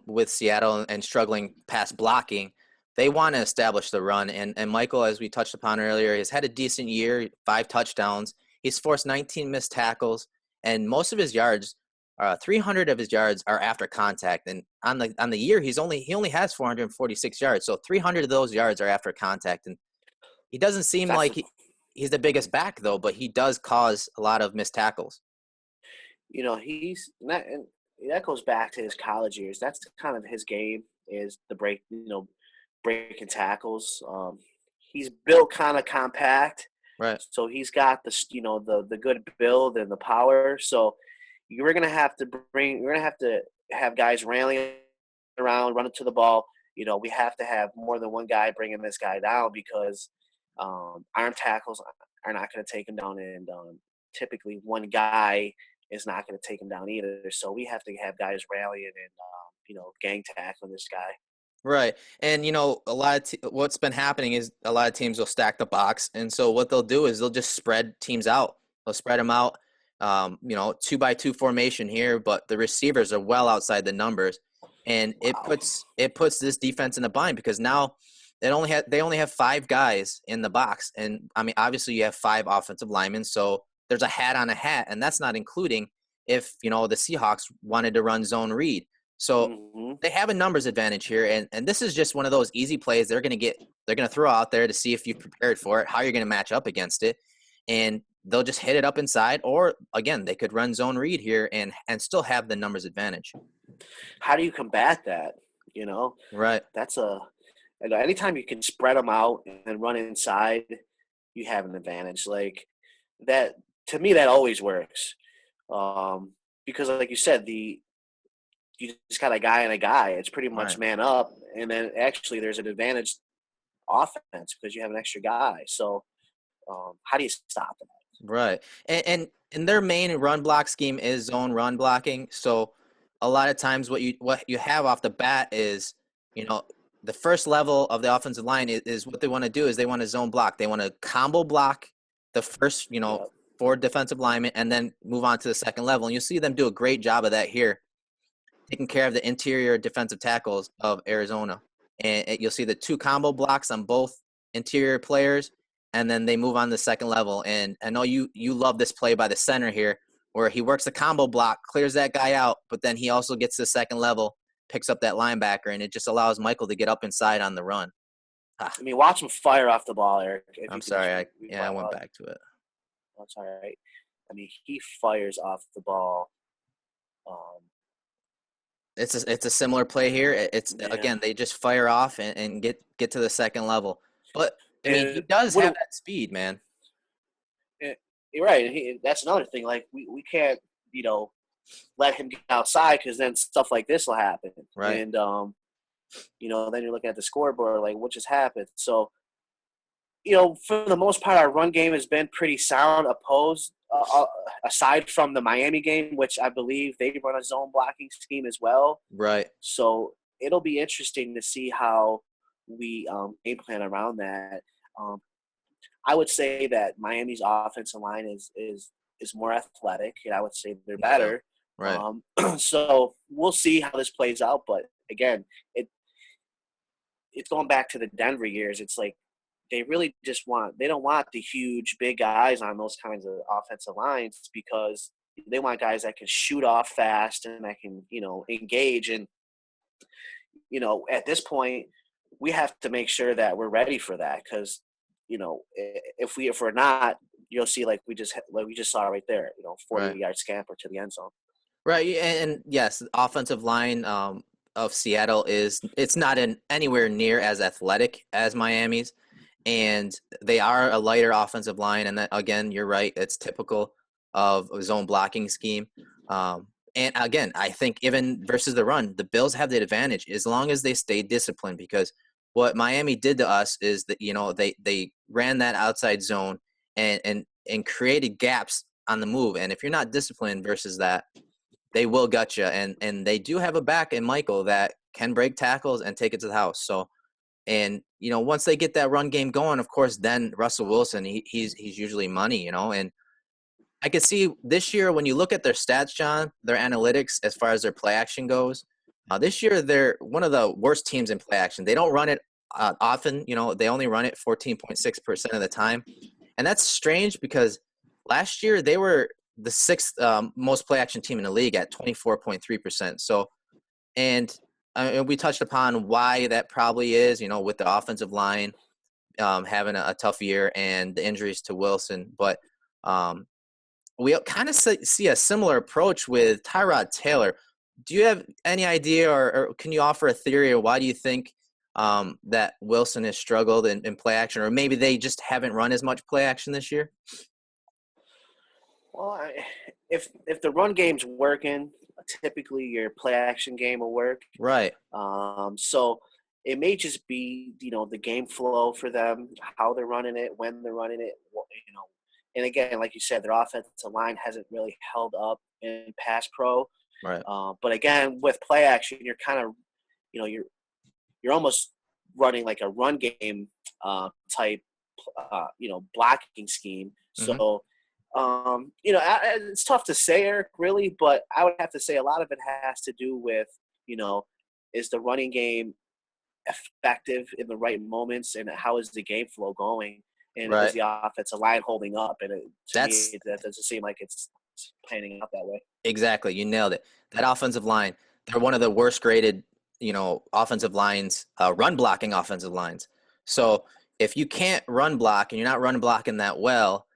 with Seattle and struggling pass blocking, they want to establish the run. And Michael, as we touched upon earlier, has had a decent year, 5 touchdowns. He's forced 19 missed tackles, and most of his yards, 300 of his yards are after contact. And on the year, he only has 446 yards. So 300 of those yards are after contact. And he doesn't seem like he's the biggest back, though, but he does cause a lot of missed tackles. He's not, and that goes back to his college years. That's kind of his game, is the breaking tackles. He's built kind of compact, right? So he's got the good build and the power. So we're gonna have to have guys rallying around, running to the ball. We have to have more than one guy bringing this guy down, because arm tackles are not going to take him down, and typically one guy is not going to take him down either. So we have to have guys rallying and gang tackling this guy. Right. And, what's been happening is a lot of teams will stack the box. And so what they'll do is they'll just spread teams out. They'll spread them out, 2-by-2 formation here, but the receivers are well outside the numbers. And it puts this defense in a bind, because now they only have 5 guys in the box. And, I mean, obviously you have 5 offensive linemen, so there's a hat on a hat. And that's not including if, the Seahawks wanted to run zone read. So they have a numbers advantage here, and this is just one of those easy plays they're going to throw out there to see if you've prepared for it, how you're going to match up against it, and they'll just hit it up inside, or again, they could run zone read here and still have the numbers advantage. How do you combat that? Right. That's anytime you can spread them out and run inside, you have an advantage. Like that, to me, that always works. Because like you said, you just got a guy and a guy. It's pretty much man up, and then actually there's an advantage offense because you have an extra guy. So how do you stop that? Right. And their main run block scheme is zone run blocking. So a lot of times what you have off the bat is, the first level of the offensive line is what they want to do is they want to zone block. They want to combo block the first, 4 defensive linemen, and then move on to the second level. And you'll see them do a great job of that here, taking care of the interior defensive tackles of Arizona. And you'll see the 2 combo blocks on both interior players, and then they move on to the second level. And I know you love this play by the center here, where he works the combo block, clears that guy out, but then he also gets to the second level, picks up that linebacker, and it just allows Michael to get up inside on the run. I mean, watch him fire off the ball, Eric. I'm sorry. I went back to it. That's all right. I mean, he fires off the ball. It's a similar play here. Again, they just fire off and get to the second level. But I mean, he does have that speed, man. You're right. That's another thing. Like we can't, let him get outside, because then stuff like this will happen. Right. And then you're looking at the scoreboard, like what just happened. So, for the most part, our run game has been pretty sound. Aside from the Miami game, which I believe they run a zone blocking scheme as well. Right. So it'll be interesting to see how we game plan around that. I would say that Miami's offensive line is more athletic, and I would say they're better. Right. So we'll see how this plays out. But again, it's going back to the Denver years. It's like they really they don't want the huge big guys on those kinds of offensive lines, because they want guys that can shoot off fast and that can, engage. And, at this point, we have to make sure that we're ready for that, because, if we're not, you'll see like we just saw right there, 40-yard scamper to the end zone. Right. And yes, the offensive line of Seattle it's not anywhere near as athletic as Miami's. And they are a lighter offensive line. And that, again, you're right. It's typical of a zone blocking scheme. And again, I think even versus the run, the Bills have the advantage as long as they stay disciplined, because what Miami did to us is that, they ran that outside zone and created gaps on the move. And if you're not disciplined versus that, they will gut you. And they do have a back in Michael that can break tackles and take it to the house. So, and, once they get that run game going, of course, then Russell Wilson, he's usually money, and I could see this year when you look at their stats, John, their analytics as far as their play action goes. This year, they're one of the worst teams in play action. They don't run it often. They only run it 14.6% of the time. And that's strange because last year they were the sixth most play action team in the league at 24.3%. So, and we touched upon why that probably is, with the offensive line having a tough year and the injuries to Wilson. But we kind of see a similar approach with Tyrod Taylor. Do you have any idea or can you offer a theory, or why do you think that Wilson has struggled in play action, or maybe they just haven't run as much play action this year? Well, if the run game's working, typically your play action game will work. Right. So it may just be, the game flow for them, how they're running it, when they're running it, And again, like you said, their offensive line hasn't really held up in pass pro. Right. But again, with play action, you're kind of, you're almost running like a run game type, blocking scheme. Mm-hmm. So, it's tough to say, Eric, really, but I would have to say a lot of it has to do with, is the running game effective in the right moments, and how is the game flow going? And right. is the offensive line holding up? And to me, that doesn't seem like it's panning out that way. Exactly. You nailed it. That offensive line, they're one of the worst graded, offensive lines, run blocking offensive lines. So if you can't run block and you're not run blocking that well,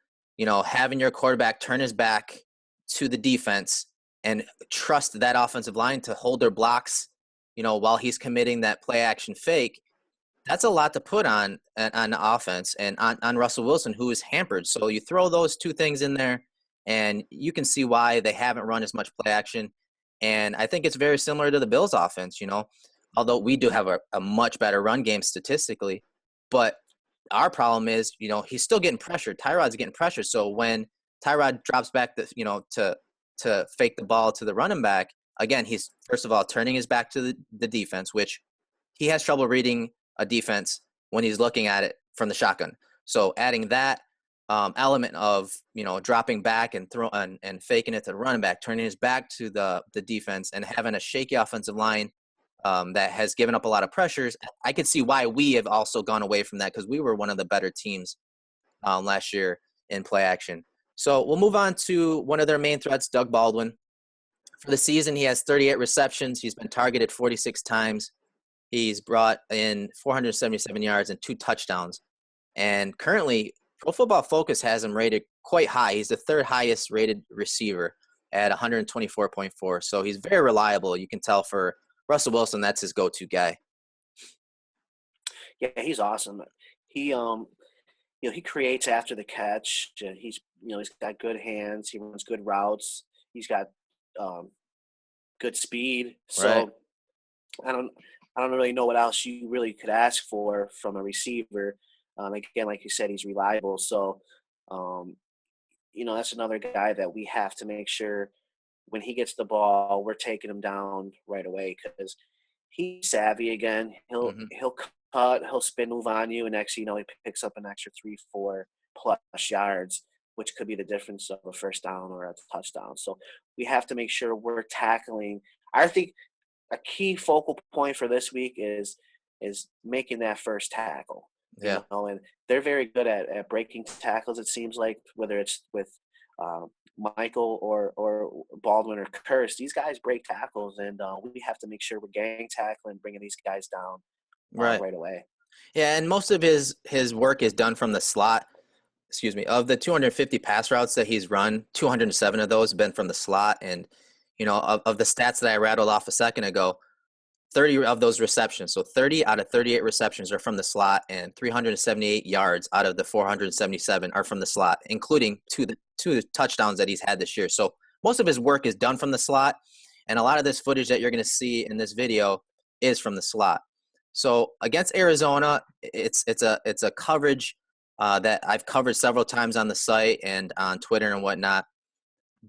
having your quarterback turn his back to the defense and trust that offensive line to hold their blocks, while he's committing that play action fake, that's a lot to put on the offense and on Russell Wilson, who is hampered. So you throw those two things in there, and you can see why they haven't run as much play action. And I think it's very similar to the Bills' offense, although we do have a much better run game statistically. But our problem is, he's still getting pressured. Tyrod's getting pressured. So when Tyrod drops back, to fake the ball to the running back, again, he's, first of all, turning his back to the defense, which he has trouble reading a defense when he's looking at it from the shotgun. So adding that element of, dropping back and and faking it to the running back, turning his back to the defense, and having a shaky offensive line that has given up a lot of pressures, I could see why we have also gone away from that, because we were one of the better teams last year in play action. So we'll move on to one of their main threats, Doug Baldwin. For the season, he has 38 receptions. He's been targeted 46 times. He's brought in 477 yards and 2 touchdowns. And currently, Pro Football Focus has him rated quite high. He's the third highest rated receiver at 124.4. So he's very reliable. You can tell for Russell Wilson, that's his go-to guy. Yeah, he's awesome. He he creates after the catch. He's got good hands. He runs good routes. He's got good speed. So right. I don't really know what else you really could ask for from a receiver. Again, like you said, he's reliable. So that's another guy that we have to make sure when he gets the ball, we're taking him down right away, because he's savvy. Again, he'll cut, he'll spin move on you, and next he picks up an extra 3-4 plus yards, which could be the difference of a first down or a touchdown. So we have to make sure we're tackling. I think a key focal point for this week is making that first tackle. Yeah. And they're very good at breaking tackles, it seems like, whether it's with Michael or Baldwin or Curse. These guys break tackles, and we have to make sure we're gang tackling, bringing these guys down right away. Yeah, and most of his work is done from the slot. Of the 250 pass routes that he's run, 207 of those have been from the slot. And, of the stats that I rattled off a second ago, 30 of those receptions, so 30 out of 38 receptions are from the slot, and 378 yards out of the 477 are from the slot, including two touchdowns that he's had this year. So most of his work is done from the slot, and a lot of this footage that you're going to see in this video is from the slot. So against Arizona, it's a coverage that I've covered several times on the site and on Twitter and whatnot.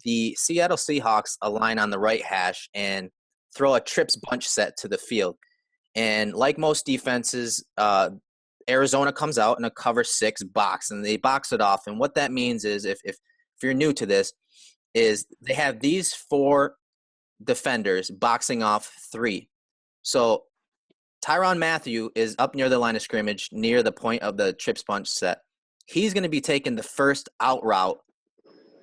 The Seattle Seahawks align on the right hash and throw a trips bunch set to the field. And like most defenses, Arizona comes out in a cover 6 box, and they box it off. And what that means is, if you're new to this, is they have these 4 defenders boxing off 3. So Tyrann Mathieu is up near the line of scrimmage, near the point of the trips bunch set. He's going to be taking the first out route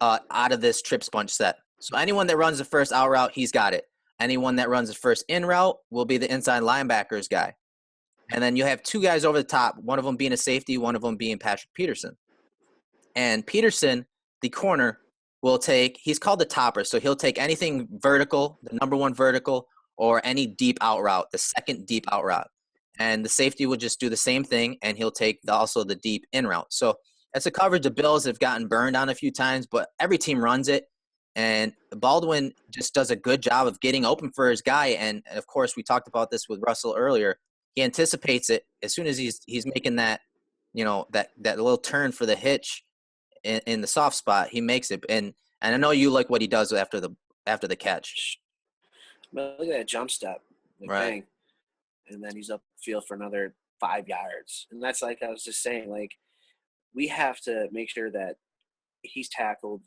out of this trips bunch set. So anyone that runs the first out route, he's got it. Anyone that runs the first in route will be the inside linebackers guy. And then you have 2 guys over the top, one of them being a safety, one of them being Patrick Peterson. And Peterson, the corner, will take – he's called the topper, so he'll take anything vertical, the number 1 vertical, or any deep out route, the second deep out route. And the safety will just do the same thing, and he'll take also the deep in route. So that's a coverage the Bills have gotten burned on a few times, but every team runs it. And Baldwin just does a good job of getting open for his guy. And of course, we talked about this with Russell earlier. He anticipates it as soon as he's making that, that little turn for the hitch in the soft spot. He makes it. And I know you like what he does after the catch. But look at that jump step, right? Bang. And then he's upfield for another 5 yards. And that's like I was just saying, like we have to make sure that he's tackled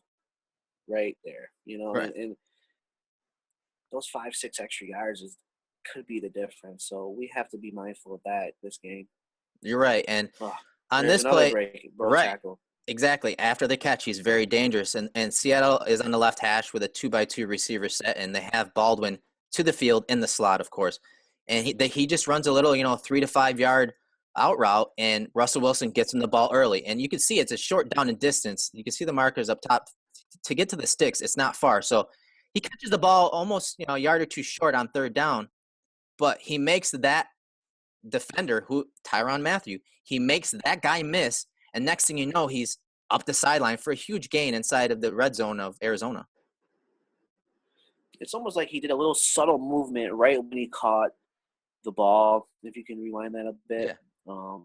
right there, Right. and those 5-6 extra yards could be the difference. So we have to be mindful of that this game. You're right. And on this play, right, tackle. Exactly. After the catch, he's very dangerous. And Seattle is on the left hash with a 2x2 receiver set, and they have Baldwin to the field in the slot, of course. And he just runs a little, 3 to 5 yard out route, and Russell Wilson gets him the ball early. And you can see it's a short down in distance. You can see the markers up top. To get to the sticks, it's not far. So he catches the ball almost, a yard or 2 short on 3rd down, but he makes that defender, Tyrann Mathieu, he makes that guy miss, and next thing you know, he's up the sideline for a huge gain inside of the red zone of Arizona. It's almost like he did a little subtle movement right when he caught the ball. If you can rewind that a bit. Yeah.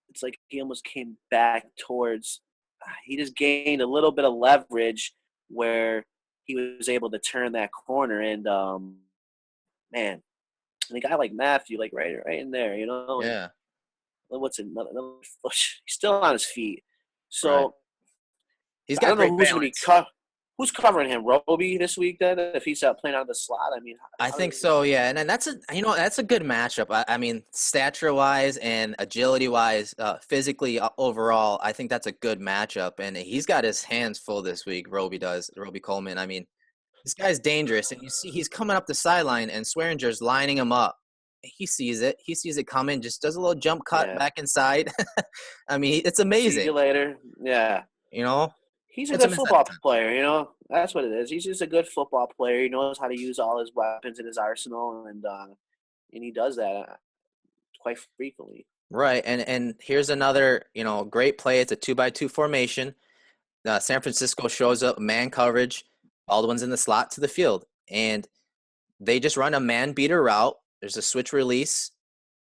It's like he almost came back towards – he just gained a little bit of leverage where he was able to turn that corner. And, man, and a guy like Mathieu, like right in there, Yeah. And what's another push? He's still on his feet. So right. He's got great balance. Who's covering him? Roby this week then? If he's playing on the slot, I mean, I think so. Yeah, and that's a good matchup. I mean, stature-wise and agility-wise, physically overall, I think that's a good matchup. And he's got his hands full this week. Roby Coleman. I mean, this guy's dangerous, and you see he's coming up the sideline, and Swearinger's lining him up. He sees it. He sees it coming. Just does a little jump cut back inside. I mean, it's amazing. See you later. Yeah. He's a good football player, That's what it is. He's just a good football player. He knows how to use all his weapons in his arsenal, and he does that quite frequently. Right, and here's another, great play. It's a 2x2 formation. San Francisco shows up, man coverage. Baldwin's in the slot to the field, and they just run a man beater route. There's a switch release,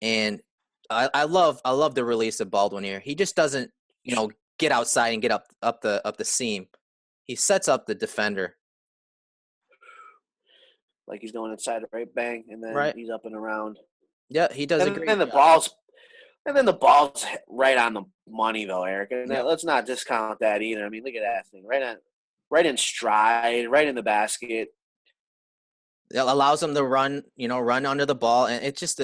and I love the release of Baldwin here. He just doesn't, get outside and get up the seam. He sets up the defender. Like he's going inside, right? Bang, and then he's up and around. Yeah, he does a great job. And then the ball's right on the money, though, Eric. And let's not discount that either. I mean, look at that thing. Right in stride, right in the basket. It allows them to run under the ball. And it's just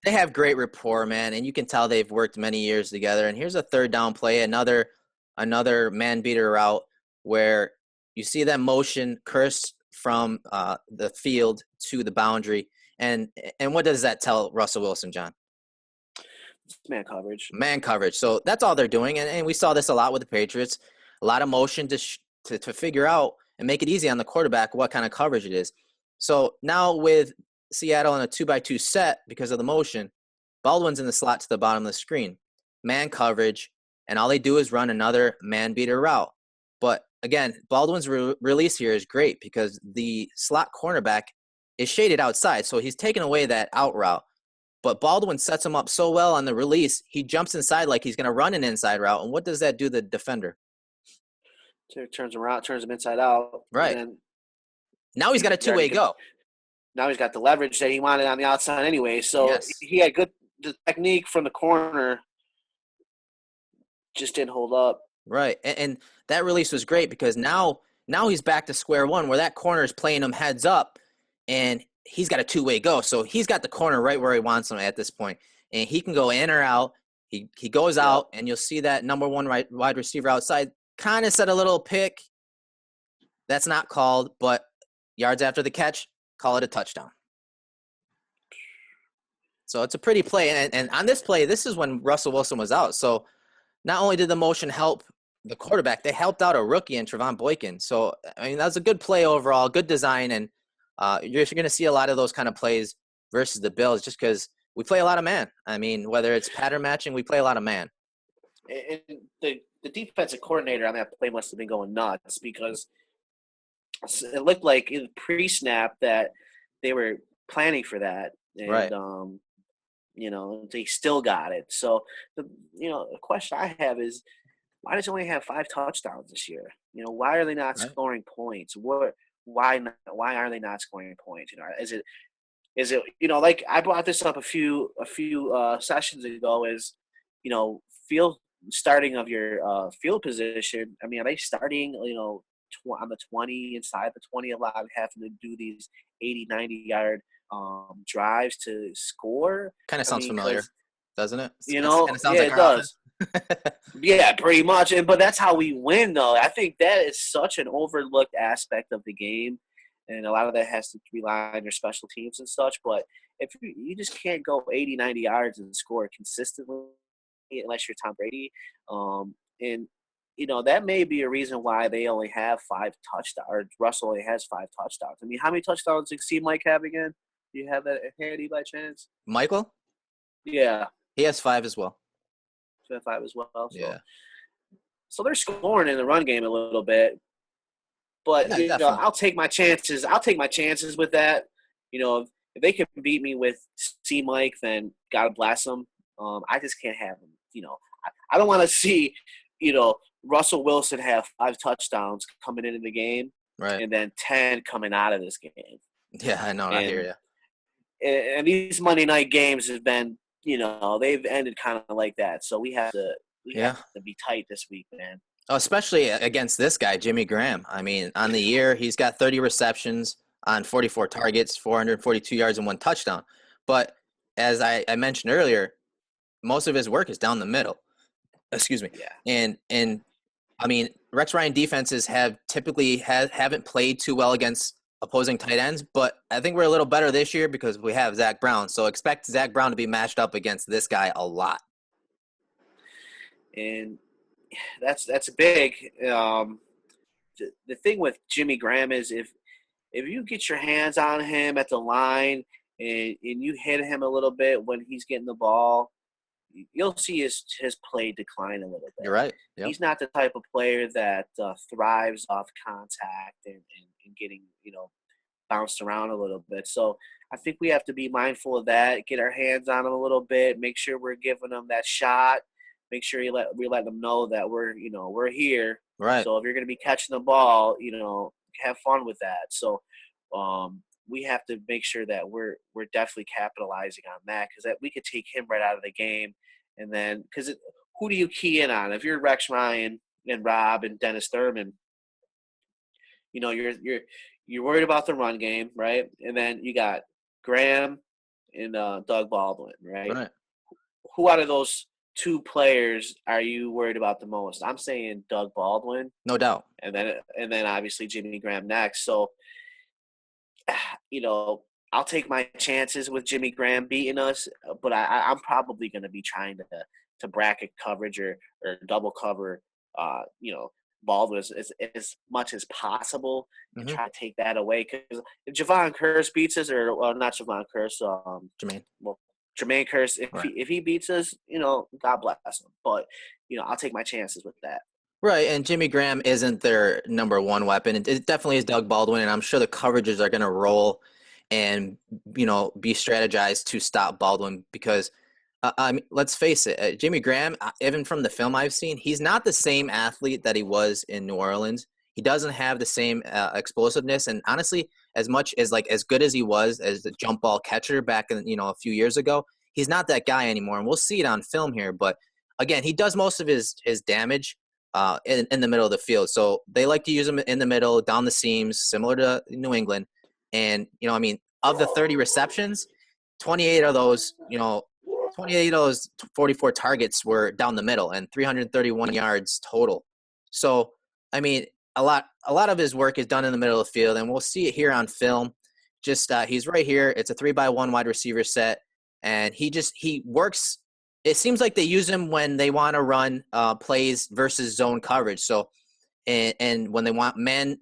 they have great rapport, man. And you can tell they've worked many years together. And here's a 3rd down play, another man beater route where you see that motion curse from the field to the boundary. And what does that tell Russell Wilson, John? Man coverage. Man coverage. So that's all they're doing. And we saw this a lot with the Patriots. A lot of motion to figure out and make it easy on the quarterback what kind of coverage it is. So now with Seattle in a 2x2 set because of the motion, Baldwin's in the slot to the bottom of the screen. Man coverage, and all they do is run another man beater route. But again, Baldwin's release here is great because the slot cornerback is shaded outside, so he's taking away that out route. But Baldwin sets him up so well on the release, he jumps inside like he's going to run an inside route. And what does that do to the defender? So it turns around, turns him inside out. Right. And then now he's got a two-way go. Now he's got the leverage that he wanted on the outside anyway. So yes. he had the technique from the corner, just didn't hold up. Right. And that release was great because now he's back to square one where that corner is playing him heads up, and he's got a two-way go. So he's got the corner right where he wants him at this point. And he can go in or out. He goes out, and you'll see that number one wide receiver outside kind of set a little pick. That's not called, but yards after the catch, call it a touchdown. So it's a pretty play. And on this play, this is when Russell Wilson was out. So not only did the motion help the quarterback, they helped out a rookie in Trevon Boykin. So, I mean, that was a good play overall, good design. And you're going to see a lot of those kind of plays versus the Bills just because we play a lot of man. I mean, whether it's pattern matching, we play a lot of man. And the defensive coordinator on that play must have been going nuts because it looked like in pre-snap that they were planning for that. And, right. They still got it. So, the question I have is, why does he only have 5 touchdowns this year? Why are they not scoring points? Why are they not scoring points? Is it like I brought this up a few sessions ago? Is field starting of your field position? I mean, are they starting on the 20, inside the 20 a lot, having to do these 80, 90-yard drives to score? Kind of sounds familiar, doesn't it? It does. Yeah, pretty much. But that's how we win, though. I think that is such an overlooked aspect of the game, and a lot of that has to rely on your special teams and such. But if you just can't go 80, 90 yards and score consistently unless you're Tom Brady, that may be a reason why they only have 5 touchdowns, or Russell only has 5 touchdowns. I mean, how many touchdowns does Steve Mike have again? Do you have that handy by chance? Michael? Yeah. He has 5 as well. 5 as well. So. Yeah. So they're scoring in the run game a little bit. But, I'll take my chances. I'll take my chances with that. If they can beat me with C. Mike, then God bless them. I just can't have them. I don't want to see, Russell Wilson have 5 touchdowns coming into the game, right, and then 10 coming out of this game. Yeah, I know. I hear you. And these Monday night games have been, they've ended kind of like that. So we have to be tight this week, man. Oh, especially against this guy, Jimmy Graham. I mean, on the year, he's got 30 receptions on 44 targets, 442 yards, and 1 touchdown. But as I mentioned earlier, most of his work is down the middle. Excuse me. Yeah. And I mean, Rex Ryan defenses have typically haven't played too well against opposing tight ends, but I think we're a little better this year because we have Zach Brown. So expect Zach Brown to be matched up against this guy a lot. And that's big. The thing with Jimmy Graham is if you get your hands on him at the line and you hit him a little bit when he's getting the ball, you'll see his play decline a little bit. You're right. Yep. He's not the type of player that thrives off contact and getting, bounced around a little bit. So I think we have to be mindful of that, get our hands on him a little bit, make sure we're giving him that shot, make sure we let them know that we're here. Right. So if you're going to be catching the ball, have fun with that. So we have to make sure that we're definitely capitalizing on that because that we could take him right out of the game. And then because who do you key in on? If you're Rex Ryan and Rob and Dennis Thurman, you're worried about the run game, right? And then you got Graham and Doug Baldwin, right? Right. Who out of those 2 players are you worried about the most? I'm saying Doug Baldwin, no doubt, and then obviously Jimmy Graham next. So, I'll take my chances with Jimmy Graham beating us, but I'm probably going to be trying to bracket coverage or double cover, Baldwin as much as possible and try to take that away. Because if Javon Curse beats us, not Javon Curse, Jermaine. Well, Jermaine Curse, if he beats us, God bless him. But, I'll take my chances with that. Right, and Jimmy Graham isn't their number one weapon. It definitely is Doug Baldwin, and I'm sure the coverages are going to roll and, be strategized to stop Baldwin because, I mean, let's face it, Jimmy Graham, even from the film I've seen, he's not the same athlete that he was in New Orleans. He doesn't have the same explosiveness, and honestly, as much as as good as he was as the jump ball catcher back in a few years ago, he's not that guy anymore, and we'll see it on film here. But again, he does most of his damage in the middle of the field, so they like to use him in the middle, down the seams, similar to New England. And I mean, of the 30 receptions, 28 of those, 28 of those 44 targets were down the middle and 331 yards total. So, I mean, a lot of his work is done in the middle of the field, and we'll see it here on film. Just he's right here. It's a 3-by-1 wide receiver set, and he works. It seems like they use him when they want to run plays versus zone coverage. So, and when they want man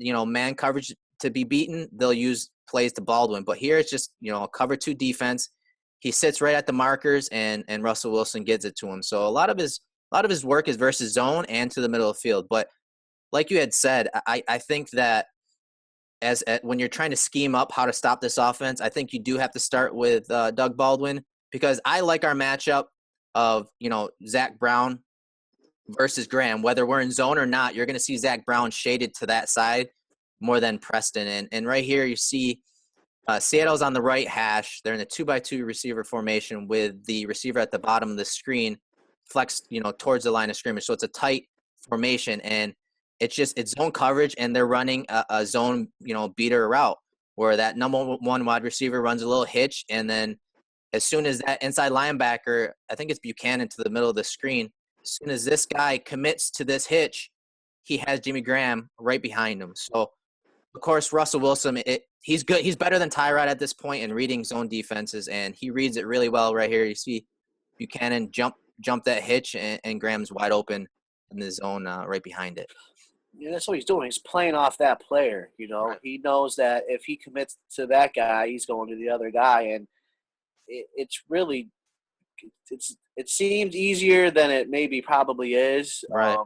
coverage to be beaten, they'll use plays to Baldwin. But here it's just cover 2 defense. He sits right at the markers, and Russell Wilson gives it to him. So a lot of his work is versus zone and to the middle of the field. But like you had said, I think that when you're trying to scheme up how to stop this offense, I think you do have to start with Doug Baldwin, because I like our matchup of Zach Brown versus Graham. Whether we're in zone or not, you're going to see Zach Brown shaded to that side more than Preston. And right here you see Seattle's on the right hash. They're in a 2-by-2 receiver formation with the receiver at the bottom of the screen flexed, towards the line of scrimmage. So it's a tight formation, and it's zone coverage, and they're running a zone, beater route where that number 1 wide receiver runs a little hitch, and then as soon as that inside linebacker, I think it's Buchanan, to the middle of the screen, as soon as this guy commits to this hitch, he has Jimmy Graham right behind him. So, of course, Russell Wilson, he's good. He's better than Tyrod at this point in reading zone defenses, and he reads it really well right here. You see Buchanan jump that hitch, and Graham's wide open in the zone right behind it. Yeah, that's what he's doing. He's playing off that player. Right. He knows that if he commits to that guy, he's going to the other guy, and it's really it seems easier than it maybe probably is. Right.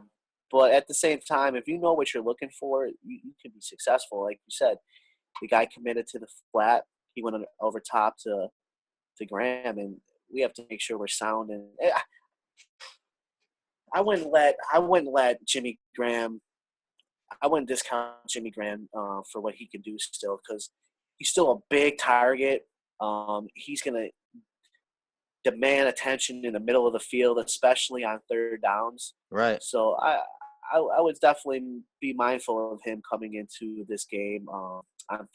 But at the same time, if you know what you're looking for, you can be successful. Like you said, the guy committed to the flat. He went over top to Graham, and we have to make sure we're sound. And I wouldn't let Jimmy Graham. I wouldn't discount Jimmy Graham for what he can do still, because he's still a big target. He's going to demand attention in the middle of the field, especially on third downs. Right. So I would definitely be mindful of him coming into this game on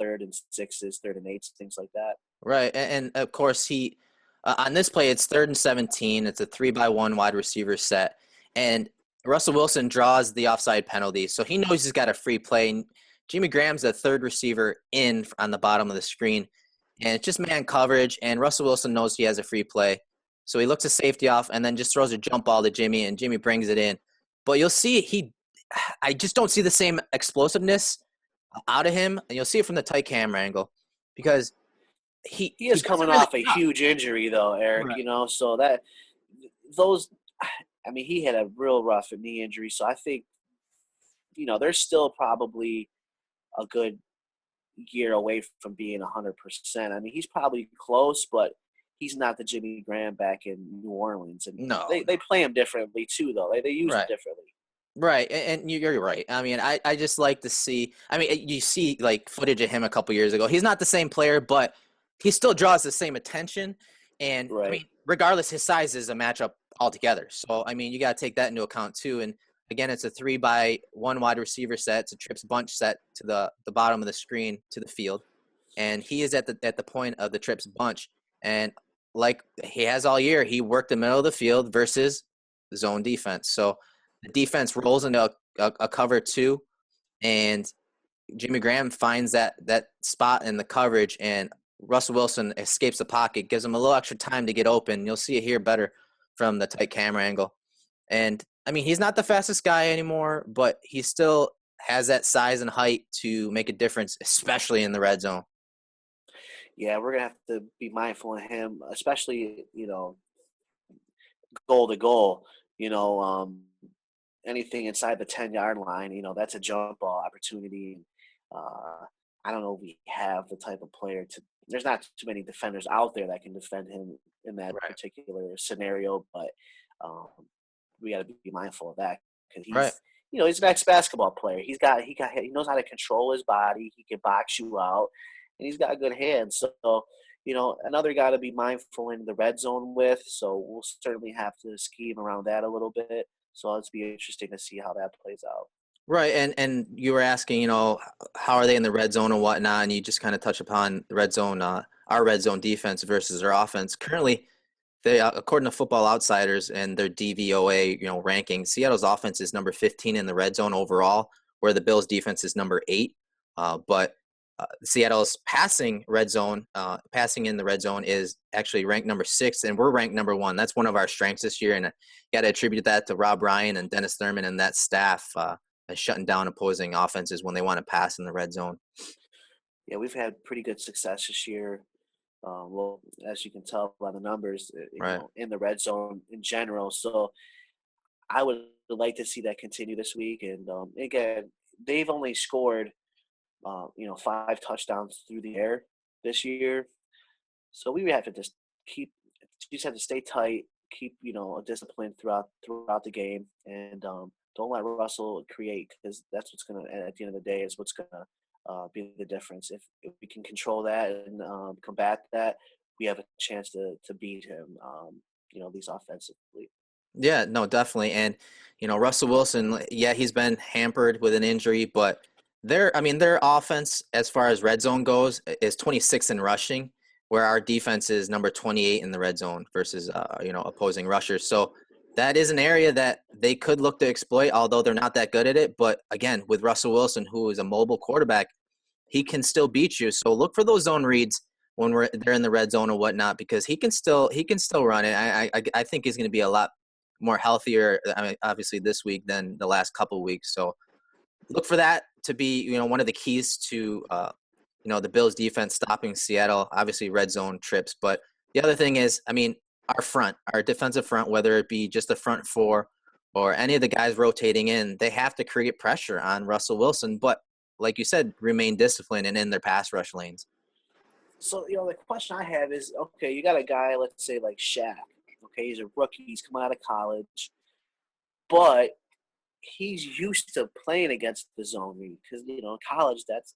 3rd and 6s, 3rd and 8s, things like that. Right. And of course, he on this play, it's 3rd and 17. It's a 3-by-1 wide receiver set. And Russell Wilson draws the offside penalty, so he knows he's got a free play. And Jimmy Graham's the 3rd receiver in on the bottom of the screen, and it's just man coverage, and Russell Wilson knows he has a free play. So he looks a safety off and then just throws a jump ball to Jimmy, and Jimmy brings it in. But you'll see I just don't see the same explosiveness out of him, and you'll see it from the tight camera angle, because he is coming off a huge injury, though, Eric, right. So he had a real rough knee injury. So I think, there's still probably a good year away from being 100%. I mean, he's probably close, but he's not the Jimmy Graham back in New Orleans. And No. They play him differently, too, though. They use him differently. Right, and you're right. I mean, I just like to see – I mean, you see, footage of him a couple years ago. He's not the same player, but he still draws the same attention. And, right. I mean, regardless, his size is a matchup altogether. So, I mean, you got to take that into account, too. And, again, it's a 3-by-1 wide receiver set. It's a trips bunch set to the bottom of the screen to the field. And he is at the point of the trips bunch. And like he has all year, he worked the middle of the field versus zone defense. So, the defense rolls into a cover 2, and Jimmy Graham finds that spot in the coverage, and Russell Wilson escapes the pocket, gives him a little extra time to get open. You'll see it here better from the tight camera angle. And, I mean, he's not the fastest guy anymore, but he still has that size and height to make a difference, especially in the red zone. Yeah, we're going to have to be mindful of him, especially, goal to goal. Anything inside the 10-yard line, that's a jump ball opportunity. I don't know if we have the type of player to. There's not too many defenders out there that can defend him in that Right. particular scenario, but um, we got to be mindful of that because Right. he's an ex-basketball player. He knows how to control his body. He can box you out, and he's got good hands. So another guy to be mindful in the red zone with. So we'll certainly have to scheme around that a little bit. So it's be interesting to see how that plays out. Right, and you were asking, how are they in the red zone and whatnot, and you just kind of touch upon the red zone, our red zone defense versus their offense. Currently, they, according to Football Outsiders and their DVOA, ranking, Seattle's offense is number 15 in the red zone overall, where the Bills' defense is number 8. But Seattle's passing in the red zone is actually ranked number 6, and we're ranked number 1. That's one of our strengths this year, and you got to attribute that to Rob Ryan and Dennis Thurman and that staff shutting down opposing offenses when they want to pass in the red zone. Yeah, we've had pretty good success this year. Well, as you can tell by the numbers, Right. In the red zone in general. So I would like to see that continue this week. And again, they've only scored, 5 touchdowns through the air this year. So we have to just have to stay tight, keep a discipline throughout the game, and don't let Russell create, because that's what's gonna, at the end of the day, is what's gonna be the difference. If we can control that and combat that, we have a chance to beat him. These offensively. Yeah, no, definitely. And, Russell Wilson, yeah, he's been hampered with an injury, but their offense, as far as red zone goes, is 26th in rushing, where our defense is number 28 in the red zone versus, opposing rushers. So that is an area that they could look to exploit, although they're not that good at it. But again, with Russell Wilson, who is a mobile quarterback, he can still beat you. So look for those zone reads when they're in the red zone or whatnot, because he can still run it. I think he's going to be a lot more healthier, obviously this week than the last couple of weeks. So look for that to be, one of the keys to, the Bills defense stopping Seattle, obviously red zone trips. But the other thing is, our defensive front, whether it be just the front 4 or any of the guys rotating in, they have to create pressure on Russell Wilson. But like you said, remain disciplined and in their pass rush lanes. So, the question I have is, okay, you got a guy, let's say like Shaq. Okay, he's a rookie. He's coming out of college. But he's used to playing against the zone read because, in college, it's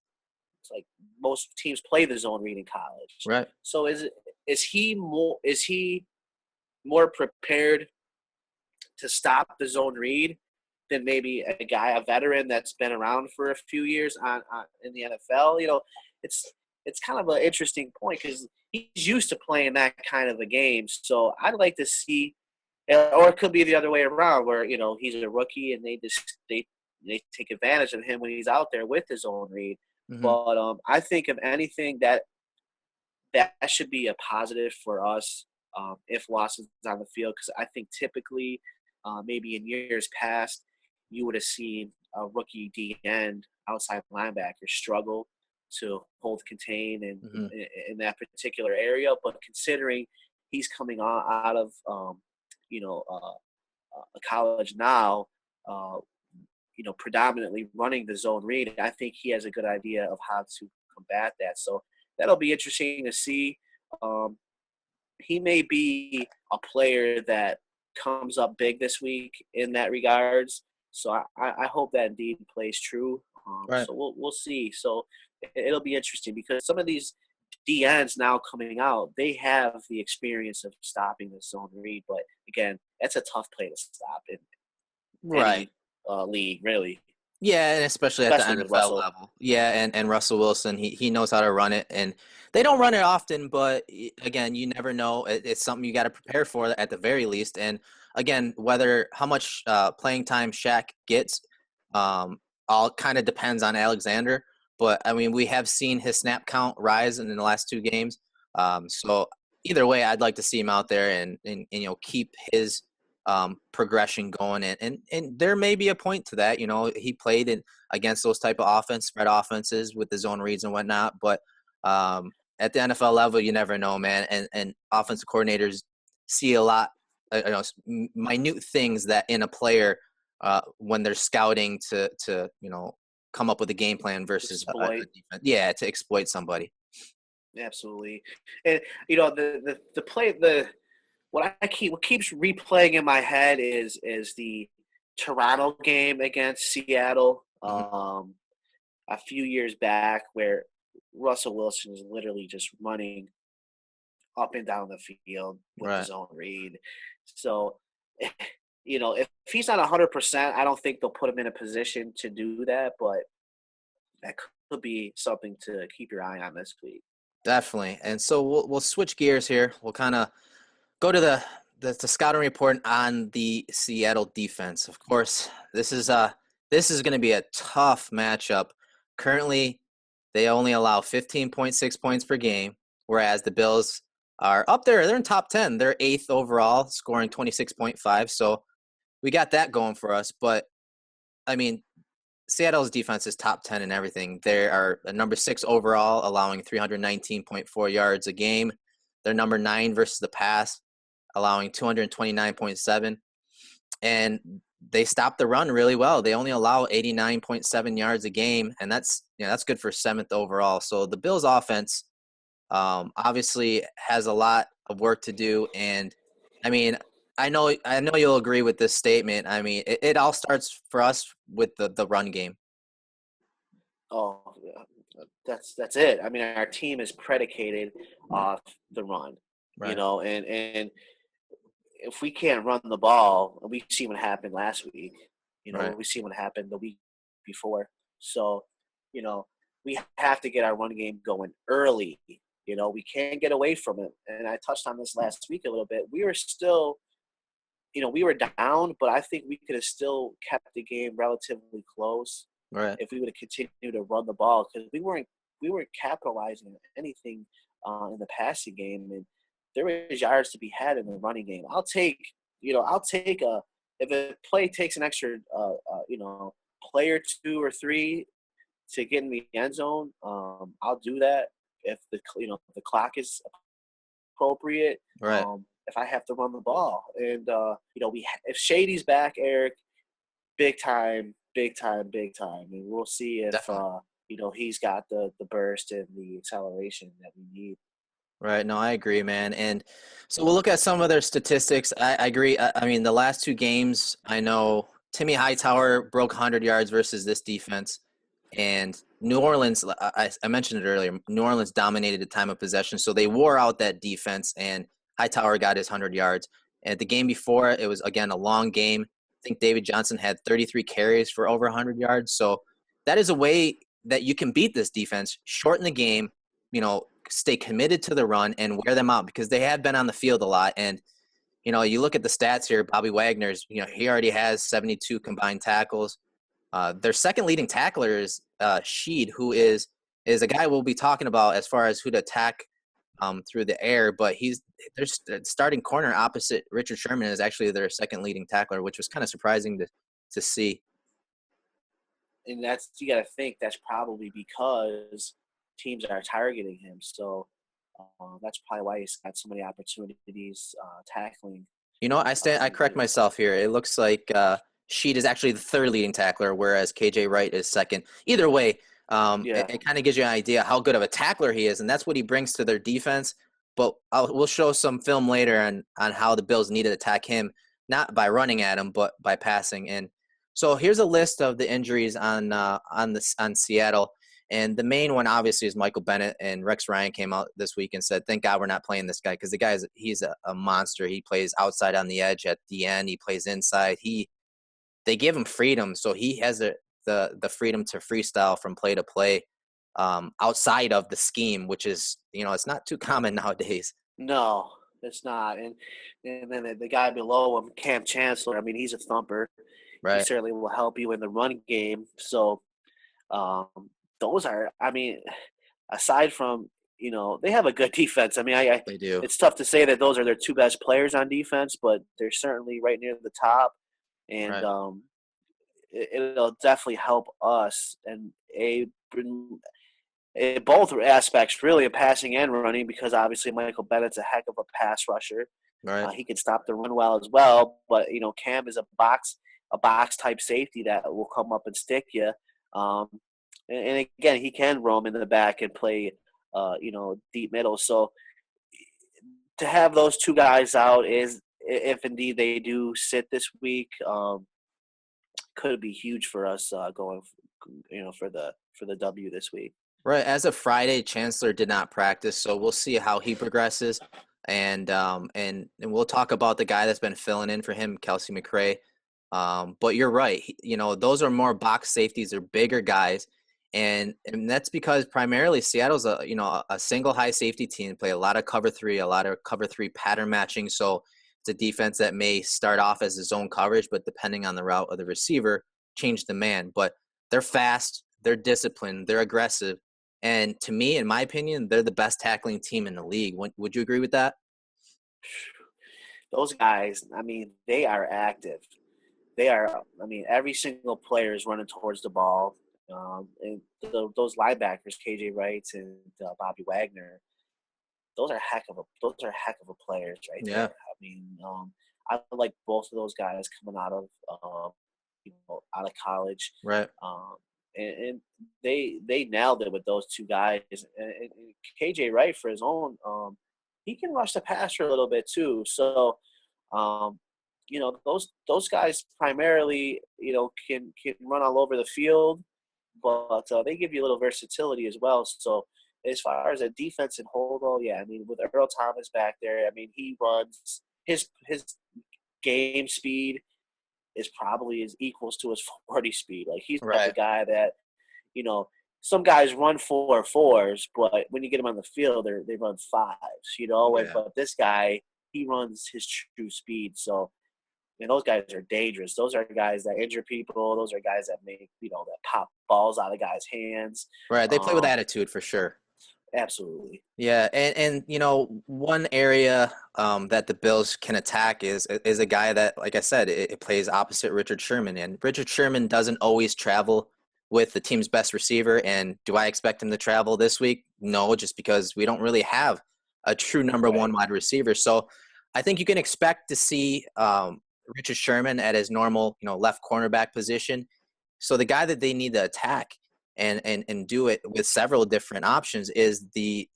like most teams play the zone read in college. Right. So is he more prepared to stop the zone read than maybe a veteran that's been around for a few years in the NFL? It's kind of an interesting point because he's used to playing that kind of a game. So I'd like to see, or it could be the other way around, where he's a rookie and they take advantage of him when he's out there with his own read. Mm-hmm. But I think if anything that should be a positive for us if Lawson's on the field, because I think typically maybe in years past you would have seen a rookie D end outside linebacker struggle to hold, contain, and in that particular area. But considering he's coming out of a college now, predominantly running the zone read, I think he has a good idea of how to combat that. So that'll be interesting to see. He may be a player that comes up big this week in that regards. So I hope that indeed plays true. Right. So we'll see. So it'll be interesting because some of these DNs now coming out, they have the experience of stopping the zone read. But again, that's a tough play to stop in any league, really. Yeah, and especially at the NFL level. Yeah, and Russell Wilson, he knows how to run it. And they don't run it often, but again, you never know. It's something you got to prepare for at the very least. And again, how much playing time Shaq gets all kind of depends on Alexander. But, we have seen his snap count rise in the last 2 games. So either way, I'd like to see him out there and keep his progression going. And there may be a point to that. He played against those type of spread offenses with the zone reads and whatnot. But at the NFL level, you never know, man. And offensive coordinators see a lot, minute things that in a player when they're scouting to come up with a game plan versus a exploit. defense. Yeah, to exploit somebody. Absolutely. And the play what keeps replaying in my head is the Toronto game against Seattle Mhm. a few years back where Russell Wilson is literally just running up and down the field with Right. his own read. So, if he's not 100%, I don't think they'll put him in a position to do that. But that could be something to keep your eye on this week. Definitely. And so we'll switch gears here. We'll kind of go to the scouting report on the Seattle defense. Of course, this is going to be a tough matchup. Currently, they only allow 15.6 points per game, whereas the Bills are up there. They're in top 10. They're 8th overall, scoring 26.5. So we got that going for us. But I mean, Seattle's defense is top 10 in everything. They are number 6 overall, allowing 319.4 yards a game. They're number 9 versus the pass, allowing 229.7. And they stop the run really well. They only allow 89.7 yards a game, and that's good for 7th overall. So the Bills' offense obviously has a lot of work to do. And I mean, I know you'll agree with this statement. I mean, it all starts for us with the run game. Oh, yeah, that's it. I mean, our team is predicated off the run, Right. and if we can't run the ball, we see what happened last week. Right. We see what happened the week before. So, you know, we have to get our run game going early. We can't get away from it. And I touched on this last week a little bit. We were still, we were down, but I think we could have still kept the game relatively close Right. if we would have continued to run the ball because we weren't capitalizing on anything in the passing game, and there was yards to be had in the running game. I'll take a if a play takes an extra play or two or three to get in the end zone. I'll do that if the clock is appropriate. Right. If I have to run the ball, and if Shady's back, Eric, big time, big time, big time. And we'll see if Definitely. he's got the burst and the acceleration that we need. Right. No, I agree, man. And so we'll look at some of their statistics. I agree. I mean, the last 2 games, I know Timmy Hightower broke 100 yards versus this defense. And New Orleans, I mentioned it earlier, New Orleans dominated the time of possession. So they wore out that defense, and Hightower got his 100 yards. And the game before, it was, again, a long game. I think David Johnson had 33 carries for over 100 yards. So that is a way that you can beat this defense, shorten the game, stay committed to the run and wear them out because they have been on the field a lot. And, you look at the stats here, Bobby Wagner's, he already has 72 combined tackles. Their second leading tackler is Shead, who is a guy we'll be talking about as far as who to attack through the air. But their starting corner opposite Richard Sherman is actually their second leading tackler, which was kind of surprising to see. And you got to think that's probably because teams are targeting him. So that's probably why he's got so many opportunities tackling. I correct myself here. It looks like Sheed is actually the third leading tackler, whereas KJ Wright is second. Either way, Yeah. it kind of gives you an idea how good of a tackler he is, and that's what he brings to their defense. But we'll show some film later on how the Bills need to attack him, not by running at him, but by passing. And so here's a list of the injuries on Seattle. And the main one, obviously, is Michael Bennett. And Rex Ryan came out this week and said, thank God we're not playing this guy because he's a monster. He plays outside on the edge at the end. He plays inside. They give him freedom, so he has the freedom to freestyle from play to play outside of the scheme, which is, it's not too common nowadays. No, it's not. And then the guy below him, Cam Chancellor, I mean, he's a thumper. He Right. certainly will help you in the run game. So um, those are, I mean, aside from, they have a good defense. I mean, They do. it's tough to say that those are their two best players on defense, but they're certainly right near the top. And Right. it'll definitely help us. And both aspects, really, of passing and running, because obviously Michael Bennett's a heck of a pass rusher. Right. He can stop the run well as well. But Cam is a box type safety that will come up and stick you. Um, and again, he can roam in the back and play, deep middle. So to have those two guys out is, if indeed they do sit this week, could be huge for us going, for the W this week. Right. As of Friday, Chancellor did not practice, so we'll see how he progresses. And we'll talk about the guy that's been filling in for him, Kelsey McRae. But you're right. Those are more box safeties. They're bigger guys. And that's because primarily Seattle's a single high safety team, play a lot of cover three, a lot of cover three pattern matching. So it's a defense that may start off as a zone coverage, but depending on the route of the receiver, change the man. But they're fast, they're disciplined, they're aggressive. And to me, in my opinion, they're the best tackling team in the league. Would you agree with that? Those guys, I mean, they are active. They are. I mean, every single player is running towards the ball. And those linebackers, KJ Wright and Bobby Wagner, those are heck of a players right Yeah. there. I mean, I like both of those guys coming out of out of college. Right. And they nailed it with those two guys. And KJ Wright, for his own, he can rush the passer a little bit too. So, those guys primarily, can run all over the field, but they give you a little versatility as well. So as far as a defense and hold, yeah, I mean, with Earl Thomas back there, I mean, he runs his game speed is probably as equals to his 40 speed. Like, he's not the Right. guy that, some guys run 4.4s, but when you get them on the field, they run 5s, Yeah. but this guy, he runs his true speed. So, those guys are dangerous. Those are guys that injure people. Those are guys that make, that pop balls out of guys' hands. Right. They play with Um, attitude for sure. Absolutely. Yeah, and one area that the Bills can attack is a guy that, like I said, it plays opposite Richard Sherman, and Richard Sherman doesn't always travel with the team's best receiver. And do I expect him to travel this week? No, just because we don't really have a true number Right. one wide receiver. So I think you can expect to see Richard Sherman at his normal, left cornerback position. So the guy that they need to attack and do it with several different options is the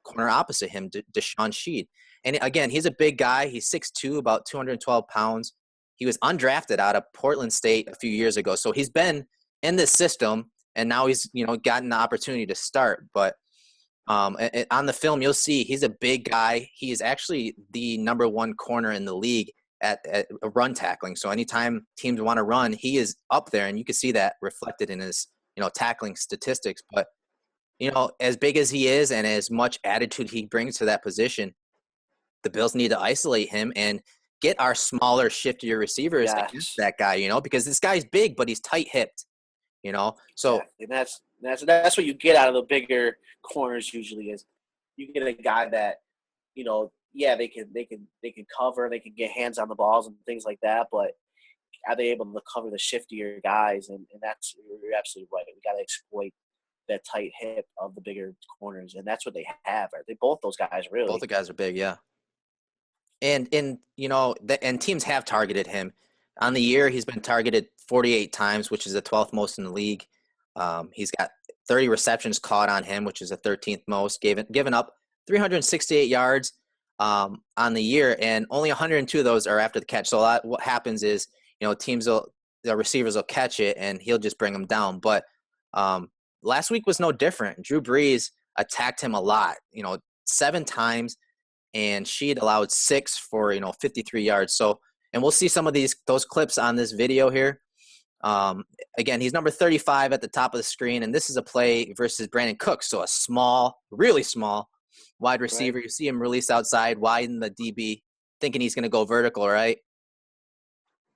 corner opposite him, Deshawn Shead. And again, he's a big guy. He's 6'2", about 212 pounds. He was undrafted out of Portland State a few years ago, so he's been in this system, and now he's gotten the opportunity to start. But on the film, you'll see he's a big guy. He is actually the number one corner in the league at run tackling. So anytime teams want to run, he is up there, and you can see that reflected in his tackling statistics. But as big as he is and as much attitude he brings to that position, the Bills need to isolate him and get our smaller, shiftier receivers against Yes. that guy. Because this guy's big, but he's tight-hipped. So Exactly. And that's what you get out of the bigger corners usually is you get a guy that, yeah, they can cover, they can get hands on the balls and things like that, but are they able to cover the shiftier guys? And that's, you're absolutely right. We got to exploit that tight hip of the bigger corners, and that's what they have. Are they both those guys both really? the guys are big, yeah. And teams have targeted him. On the year, he's been targeted 48 times, which is the 12th most in the league. He's got 30 receptions caught on him, which is the 13th most, given up 368 yards on the year, and only 102 of those are after the catch. So what happens is, the receivers will catch it, and he'll just bring them down. But last week was no different. Drew Brees attacked him a lot, 7 times, and Shead allowed 6 for 53 yards. So, and we'll see some of those clips on this video here. Again, he's number 35 at the top of the screen, and this is a play versus Brandon Cooks. So a small, really small wide receiver. Right. You see him release outside, widen the DB, thinking he's going to go vertical, right?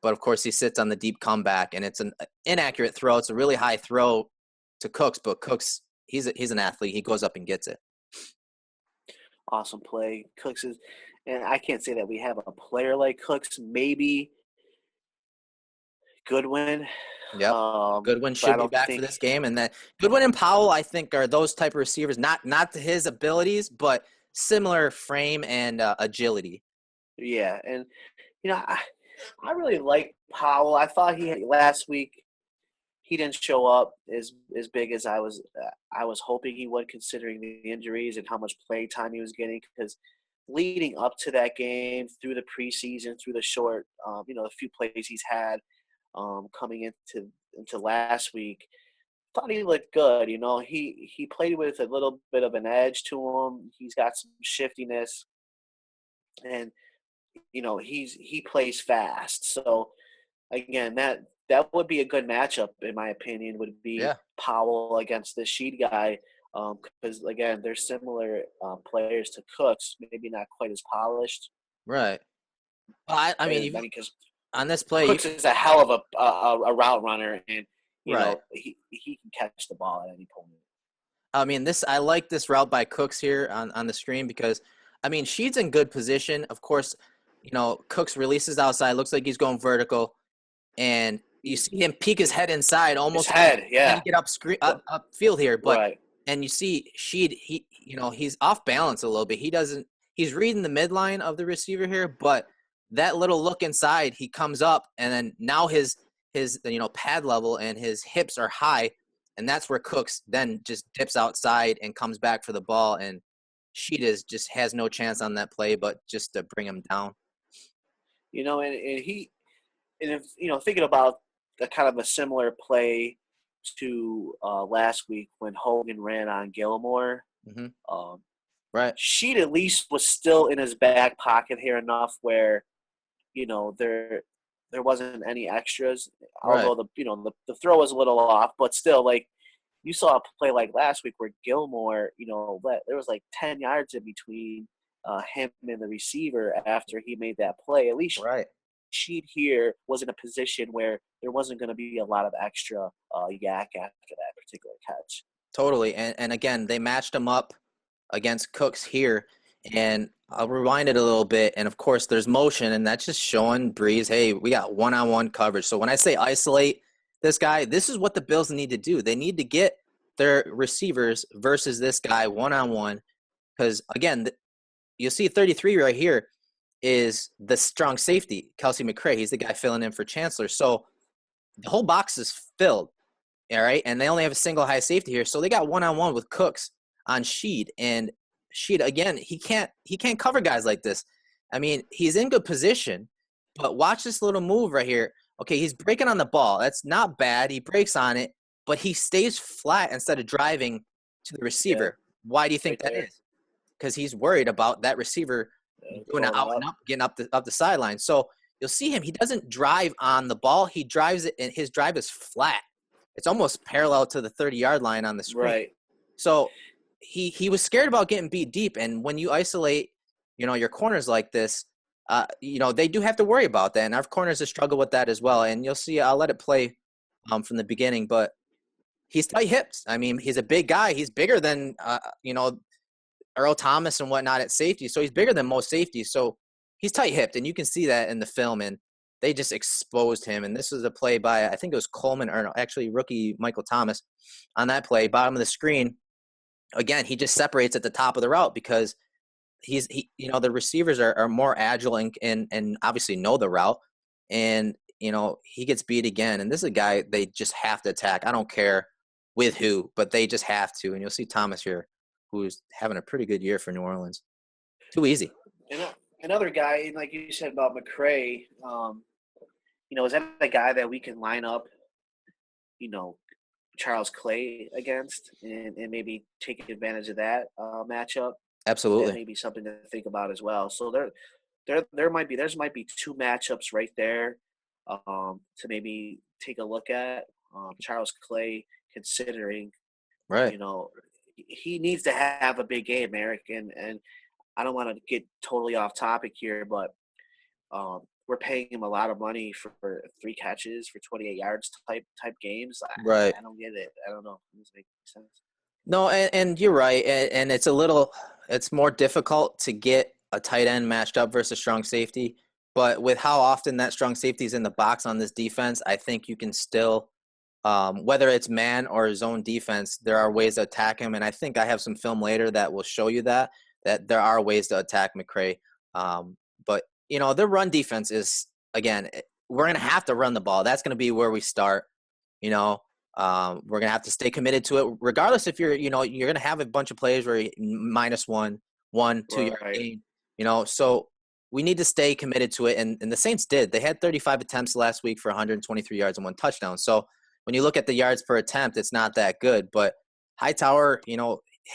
But of course, he sits on the deep comeback, and it's an inaccurate throw. It's a really high throw to Cooks, but Cooks, he's an athlete. He goes up and gets it. Awesome play. Cooks is, and I can't say that we have a player like Cooks. Maybe Goodwin. Yep. Goodwin But I should be don't back for think. this game, and that Goodwin and Powell, I think, are those type of receivers. Not to his abilities, but similar frame and agility. Yeah, and I really like Powell. I thought he had last week. he didn't show up as big as I was hoping he would, considering the injuries and how much play time he was getting. Because leading up to that game, through the preseason, through the short, the few plays he's had coming into last week, thought he looked good. He played with a little bit of an edge to him. He's got some shiftiness, and he plays fast. So again, that would be a good matchup in my opinion. Would be Yeah. Powell against this Sheed guy, because again they're similar players to Cooks, maybe not quite as polished. Right. Well, I mean, Because on this play, Cooks is a hell of a route runner, and right. He can catch the ball at any point. I mean, I like this route by Cooks here on the screen because, I mean, Sheed's in good position. Of course, Cooks releases outside, looks like he's going vertical, and you see him peek his head inside, almost his head, yeah, to get up field here. But right. And you see Sheed, he's off balance a little bit. He's reading the midline of the receiver here, but that little look inside, he comes up, and then now his pad level and his hips are high, and that's where Cooks then just dips outside and comes back for the ball, and Sheed just has no chance on that play, but just to bring him down. Thinking about a kind of a similar play to last week when Hogan ran on Gilmore. Mm-hmm. Right. Sheed at least was still in his back pocket here enough where, there wasn't any extras. Right. Although the throw was a little off, but still, like, you saw a play like last week where Gilmore, there was like 10 yards in between him and the receiver after he made that play. At least right. Sheed here was in a position where there wasn't going to be a lot of extra yak after that particular catch. Totally. And again, they matched him up against Cooks here. And I'll rewind it a little bit. And, of course, there's motion, and that's just showing Breeze, hey, we got one-on-one coverage. So when I say isolate this guy, this is what the Bills need to do. They need to get their receivers versus this guy one-on-one because, again, you'll see 33 right here is the strong safety, Kelsey McCray. He's the guy filling in for Chancellor. So the whole box is filled, all right? And they only have a single high safety here. So they got one-on-one with Cooks on Sheed. And Sheed, again, he can't cover guys like this. I mean, he's in good position, but watch this little move right here. Okay, he's breaking on the ball. That's not bad. He breaks on it, but he stays flat instead of driving to the receiver. Yeah. Why do you think that is? Because he's worried about that receiver doing it out and up, getting up the sideline. So you'll see him. He doesn't drive on the ball. He drives it, and his drive is flat. It's almost parallel to the 30-yard line on the screen. Right. So he was scared about getting beat deep, and when you isolate, your corners like this, they do have to worry about that, and our corners have struggled with that as well. And you'll see, I'll let it play from the beginning, but he's tight-hipped. I mean, he's a big guy. He's bigger than Earl Thomas and whatnot at safety, so he's bigger than most safeties. So he's tight-hipped, and you can see that in the film, and they just exposed him. And this was a play by, I think it was Coleman, or no, actually rookie Michael Thomas on that play, bottom of the screen. Again, he just separates at the top of the route because the receivers are more agile and obviously know the route. And, he gets beat again. And this is a guy they just have to attack. I don't care with who, but they just have to. And you'll see Thomas here, who's having a pretty good year for New Orleans. Too easy. Another guy, like you said about McCray, is that a guy that we can line up, Charles Clay against and maybe take advantage of that matchup? Absolutely. That may be something to think about as well. So there might be two matchups right there to maybe take a look at. Charles Clay, considering, right, he needs to have a big game, Eric, and I don't want to get totally off topic here, but we're paying him a lot of money for 3 catches for 28 yards type games. Right. I don't get it. I don't know. Does it make sense? No, and you're right. And it's more difficult to get a tight end matched up versus strong safety. But with how often that strong safety is in the box on this defense, I think you can still, whether it's man or zone defense, there are ways to attack him. And I think I have some film later that will show you that there are ways to attack McCray. But, their run defense is, again, we're going to have to run the ball. That's going to be where we start. We're gonna have to stay committed to it, regardless if you're gonna have a bunch of plays where -1, 2 yard Right. gain. So we need to stay committed to it, and the Saints did. They had 35 attempts last week for 123 yards and 1 touchdown. So when you look at the yards per attempt, it's not that good. But Hightower,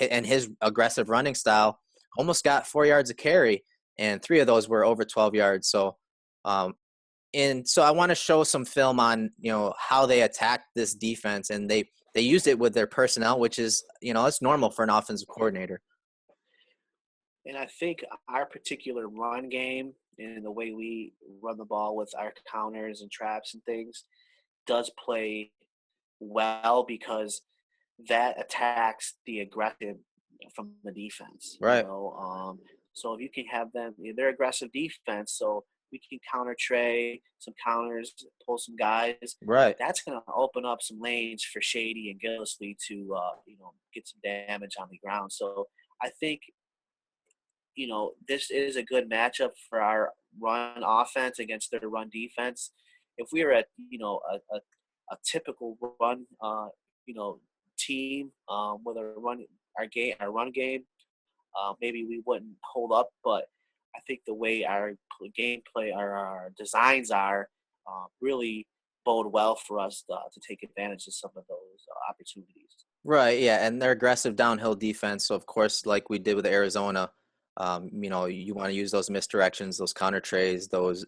and his aggressive running style almost got 4 yards a carry, and 3 of those were over 12 yards. So, and so I want to show some film on how they attacked this defense, and they used it with their personnel, which is it's normal for an offensive coordinator. And I think our particular run game and the way we run the ball with our counters and traps and things does play well because that attacks the aggressive from the defense. Right. So if you can have them, they're aggressive defense, so we can counter Trey, some counters, pull some guys. Right. That's going to open up some lanes for Shady and Gillisley to get some damage on the ground. So I think this is a good matchup for our run offense against their run defense. If we were at a typical run team with our run game, maybe we wouldn't hold up. But I think the way our gameplay, our designs are, really bode well for us to take advantage of some of those opportunities. Right. Yeah, and their aggressive downhill defense. So of course, like we did with Arizona. You want to use those misdirections, those counter trays, those,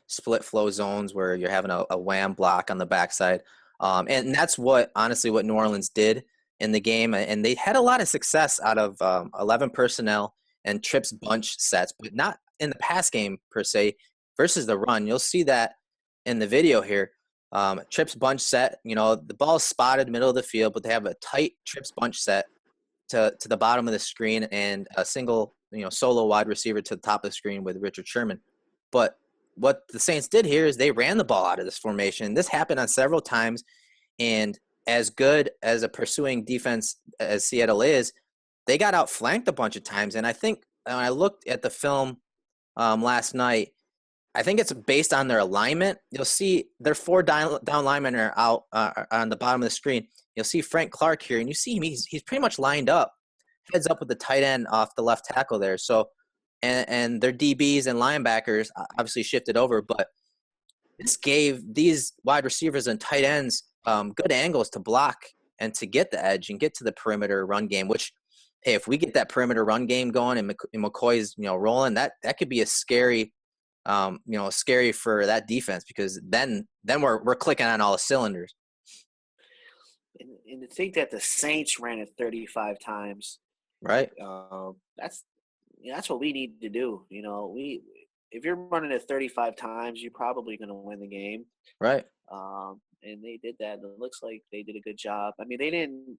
split flow zones where you're having a wham block on the backside. And that's honestly what New Orleans did in the game. And they had a lot of success out of 11 personnel and trips bunch sets, but not in the pass game per se versus the run. You'll see that in the video here. Trips bunch set, the ball is spotted middle of the field, but they have a tight trips bunch set to the bottom of the screen and a single solo wide receiver to the top of the screen with Richard Sherman. But what the Saints did here is they ran the ball out of this formation. This happened on several times, and as good as a pursuing defense as Seattle is, they got outflanked a bunch of times. And I think when I looked at the film last night, I think it's based on their alignment. You'll see their 4 down linemen are out on the bottom of the screen. You'll see Frank Clark here, and you see him. He's pretty much lined up, heads up with the tight end off the left tackle there. So, and their DBs and linebackers obviously shifted over, but this gave these wide receivers and tight ends good angles to block and to get the edge and get to the perimeter run game. Which, hey, if we get that perimeter run game going and McCoy's rolling, that could be a scary. Scary for that defense because then we're clicking on all the cylinders. And to think that the Saints ran it 35 times, right? That's what we need to do. If you're running it 35 times, you're probably going to win the game, right? And they did that. And it looks like they did a good job. I mean, they didn't,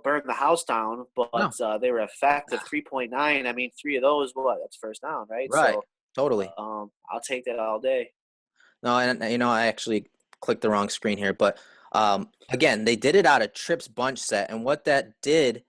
burn the house down, but no. They were effective. 3.9. I mean, 3 of those, that's first down, right? Right. So, totally. I'll take that all day. No, and I actually clicked the wrong screen here, but again, they did it out of trips bunch set, and what that did,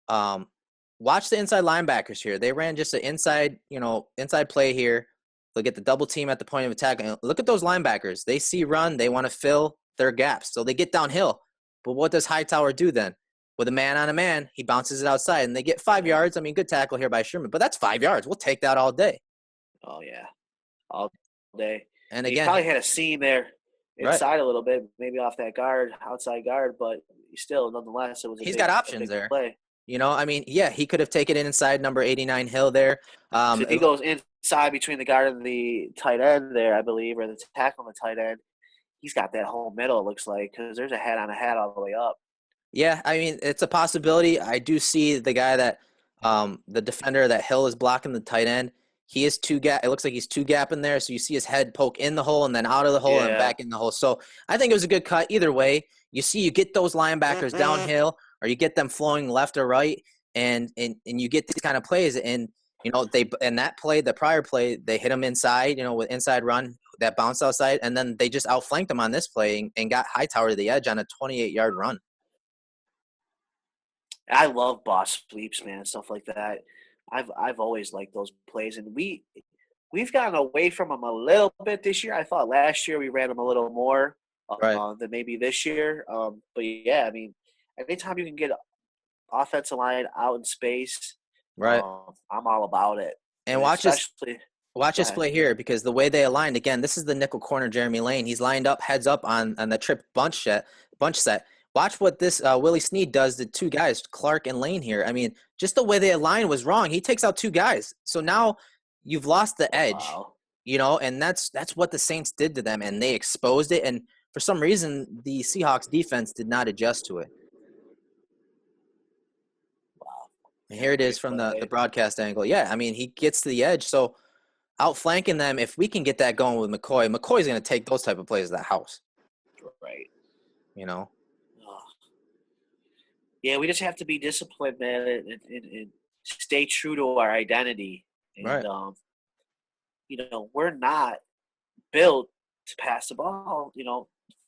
watch the inside linebackers here. They ran just an inside play here. Look at the double team at the point of attack, and look at those linebackers. They see run, they want to fill their gaps, so they get downhill. But what does Hightower do then? With a man on a man, he bounces it outside, and they get 5 yards. I mean, good tackle here by Sherman, but that's 5 yards. We'll take that all day. Oh, yeah. All day. And he again, probably had a seam there inside a little bit, maybe off that outside guard, but still, nonetheless, it was he's got options there. Play. I mean, yeah, he could have taken it inside number 89 Hill there. So if he goes inside between the guard and the tight end there, I believe, or the tackle and the tight end, he's got that whole middle, it looks like, because there's a head on a head all the way up. Yeah, I mean, it's a possibility. I do see the guy that the defender that Hill is blocking the tight end. He is it looks like he's 2 gapping there, so you see his head poke in the hole and then out of the hole and back in the hole. So I think it was a good cut either way. You get those linebackers downhill, or you get them flowing left or right, and you get these kind of plays. And the prior play, they hit him inside, with inside run that bounced outside, and then they just outflanked him on this play and got Hightower to the edge on a 28-yard run. I love boss sweeps, man, stuff like that. I've always liked those plays, and we've gotten away from them a little bit this year. I thought last year we ran them a little more, Right. than maybe this year. But yeah, I mean, anytime you can get offensive line out in space, Right. I'm all about it. And And watch this. especially, Watch go this ahead. play here because the way they aligned again, this is the nickel corner Jeremy Lane. He's lined up heads up on the trip bunch set. Watch what this Willie Snead does to two guys, Clark and Lane here. I mean, just the way they aligned was wrong. He takes out two guys. So now you've lost the edge, Wow. and that's what the Saints did to them, and they exposed it. And for some reason, the Seahawks defense did not adjust to it. Wow. And Yeah, here it is great from the play. broadcast angle. Yeah, I mean, he gets to the edge. So outflanking them, if we can get that going with McCoy's going to take those type of plays to the house. Right. You know? Oh. Yeah, we just have to be disciplined, man, and stay true to our identity. And, Right. We're not built to pass the ball,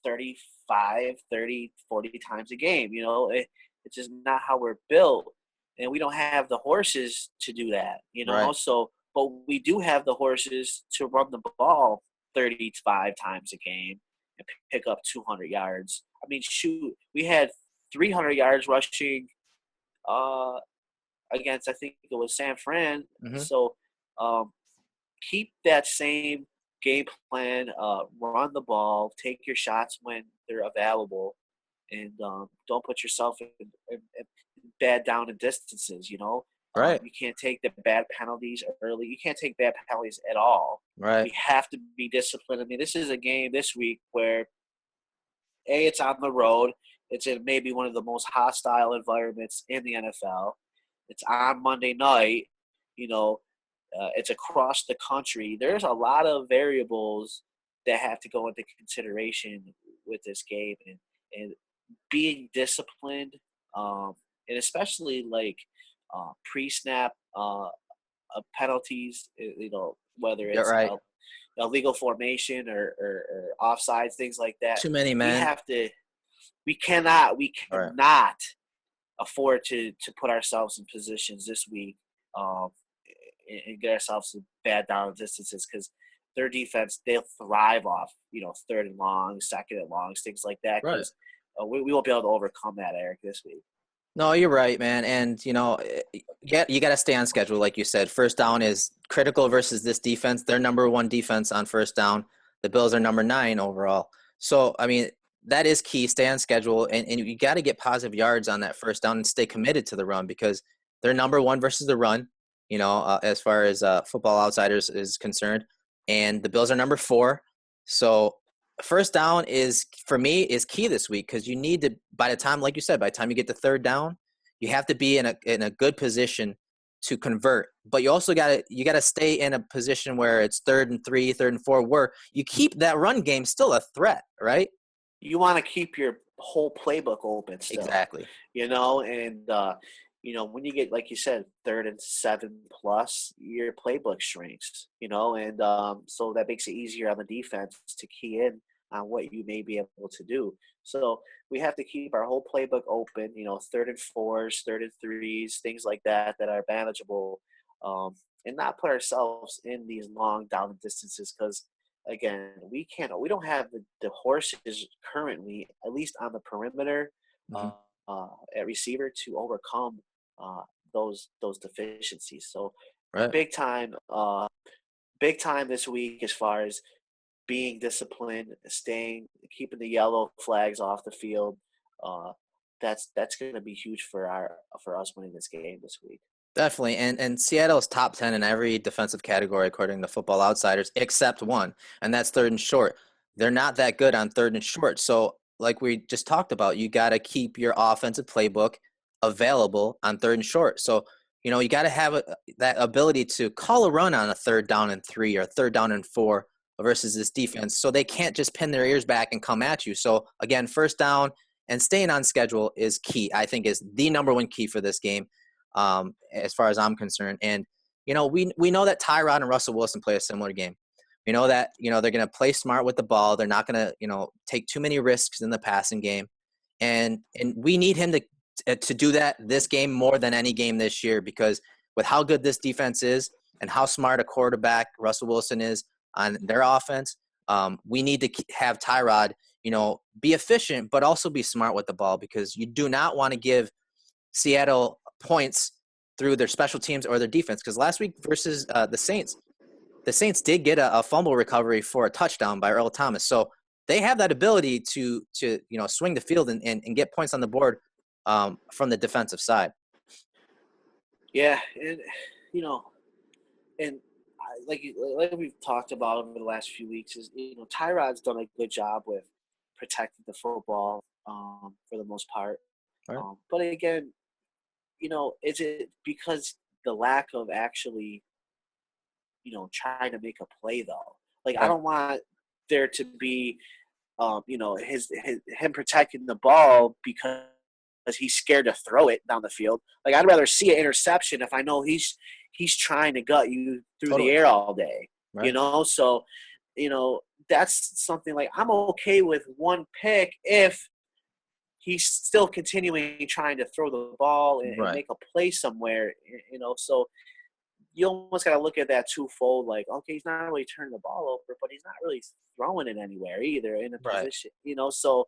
35, 30, 40 times a game. It's just not how we're built. And we don't have the horses to do that, Right. So, but we do have the horses to run the ball 35 times a game and pick up 200 yards. I mean, shoot, we had 300 yards rushing against, I think it was San Fran. Mm-hmm. So keep that same game plan, run the ball, take your shots when they're available, and don't put yourself in bad down and distances, Right. You can't take the bad penalties early. You can't take bad penalties at all. Right. We have to be disciplined. I mean, this is a game this week where, it's on the road. It's in maybe one of the most hostile environments in the NFL. It's on Monday night. It's across the country. There's a lot of variables that have to go into consideration with this game, and being disciplined, and especially like pre-snap penalties. Whether Yeah. it's Right. a legal formation or offsides, things like that. Too many We men. have to. We cannot Right. afford to put ourselves in positions this week and get ourselves in bad down distances, because their defense, they'll thrive off, third and long, second and longs, things like that, Right. because we won't be able to overcome that, Eric, this week. No, you're right, man. And, you got to stay on schedule, like you said. First down is critical versus this defense. They're number one defense on first down. The Bills are number 9 overall. So, I mean, that is key. Stay on schedule. And you got to get positive yards on that first down and stay committed to the run, because they're number 1 versus the run, as far as Football Outsiders is concerned. And the Bills are number 4. So first down is key this week, because you need to, by the time you get to third down, you have to be in a good position to convert. But you also got to stay in a position where it's 3rd and 3, 3rd and 4, where you keep that run game still a threat, right? You want to keep your whole playbook open still. Exactly. And when you get, like you said, 3rd and 7 plus, your playbook shrinks, and so that makes it easier on the defense to key in on what you may be able to do. So we have to keep our whole playbook open, 3rd and 4s, 3rd and 3s, things like that are manageable, and not put ourselves in these long down distances, because again, we don't have the horses currently, at least on the perimeter, Mm-hmm. at receiver, to overcome those deficiencies. So Right. big time this week as far as being disciplined, keeping the yellow flags off the field. That's going to be huge for us winning this game this week. Definitely. And Seattle is top 10 in every defensive category, according to Football Outsiders, except one, and that's 3rd and short. They're not that good on 3rd and short. So like we just talked about, you got to keep your offensive playbook available on 3rd and short. So, you got to have that ability to call a run on a 3rd down and 3 or 3rd down and 4 versus this defense. So they can't just pin their ears back and come at you. So again, first down and staying on schedule is key. I think is the number 1 key for this game. As far as I'm concerned. And, we know that Tyrod and Russell Wilson play a similar game. We know that, they're going to play smart with the ball. They're not going to, take too many risks in the passing game. And we need him to do that this game more than any game this year, because with how good this defense is and how smart a quarterback Russell Wilson is on their offense, we need to have Tyrod, be efficient, but also be smart with the ball, because you do not want to give Seattle points through their special teams or their defense. Because last week versus the Saints did get a fumble recovery for a touchdown by Earl Thomas. So they have that ability to swing the field and get points on the board from the defensive side. Yeah, and and like we've talked about over the last few weeks, is Tyrod's done a good job with protecting the football for the most part. Right. But again, is it because the lack of actually trying to make a play though? Like, I don't want there to be him protecting the ball because he's scared to throw it down the field. Like, I'd rather see an interception if I know he's trying to gut you through the air all day. Right. So that's something like, I'm okay with one pick if he's still continuing trying to throw the ball and make a play somewhere. So you almost got to look at that twofold. Like, okay, he's not really turning the ball over, but he's not really throwing it anywhere either in a position. So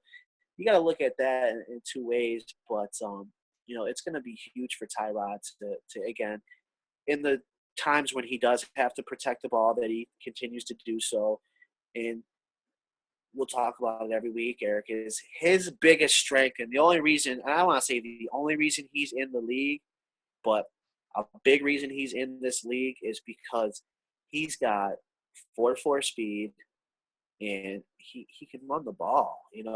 you got to look at that in two ways. But it's going to be huge for Tyrod to again, in the times when he does have to protect the ball, that he continues to do so. And we'll talk about it every week, Eric, is his biggest strength. And the only reason, and I want to say the only reason he's in the league, but a big reason he's in this league, is because he's got 4.4 speed and he can run the ball, and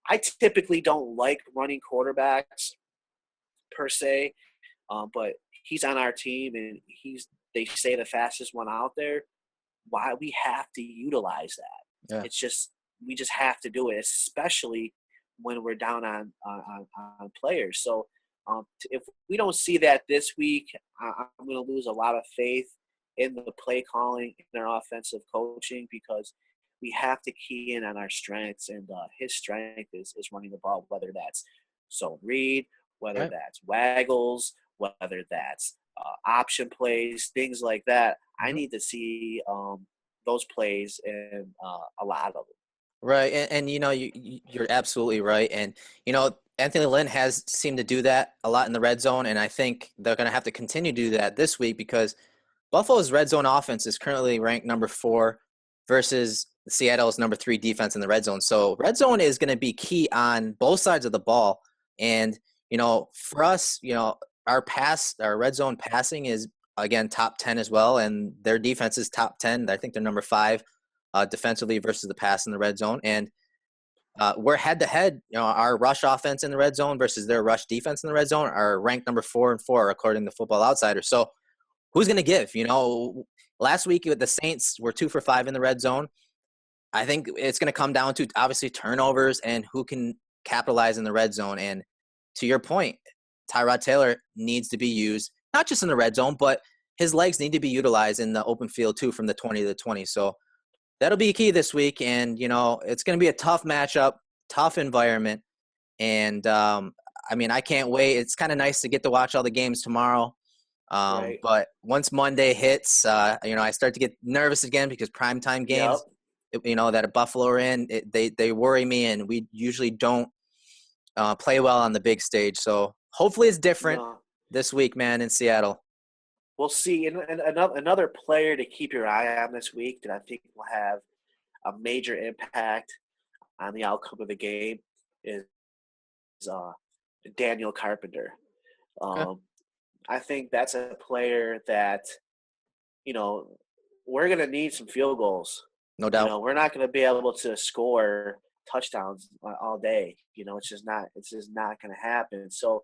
I typically don't like running quarterbacks per se, but he's on our team and they say the fastest one out there. Why we have to utilize that. Yeah. It's just, we just have to do it, especially when we're down on players. So if we don't see that this week, I'm going to lose a lot of faith in the play calling, in our offensive coaching, because we have to key in on our strengths, and his strength is running the ball, whether that's zone read, whether that's waggles, whether that's option plays, things like that. I need to see those plays and a lot of them. Right, and you're absolutely right, and Anthony Lynn has seemed to do that a lot in the red zone, and I think they're going to have to continue to do that this week, because Buffalo's red zone offense is currently ranked number 4 versus Seattle's number 3 defense in the red zone. So red zone is going to be key on both sides of the ball, and for us, our red zone passing is again top 10 as well, and their defense is top 10. I think they're number 5. Defensively versus the pass in the red zone. And we're head-to-head. Our rush offense in the red zone versus their rush defense in the red zone are ranked number 4 and 4, according to Football Outsider. So who's going to give? Last week with the Saints, we're 2 for 5 in the red zone. I think it's going to come down to, obviously, turnovers and who can capitalize in the red zone. And to your point, Tyrod Taylor needs to be used, not just in the red zone, but his legs need to be utilized in the open field, too, from the 20 to the 20. So that'll be key this week, and it's going to be a tough matchup, tough environment, and I can't wait. It's kind of nice to get to watch all the games tomorrow, but once Monday hits, I start to get nervous again, because primetime games, that a Buffalo are in, they worry me, and we usually don't play well on the big stage. So hopefully it's different this week, man, in Seattle. We'll see. And another player to keep your eye on this week that I think will have a major impact on the outcome of the game is Daniel Carpenter. Okay. I think that's a player that, we're going to need some field goals. No doubt. We're not going to be able to score touchdowns all day. It's just not going to happen. So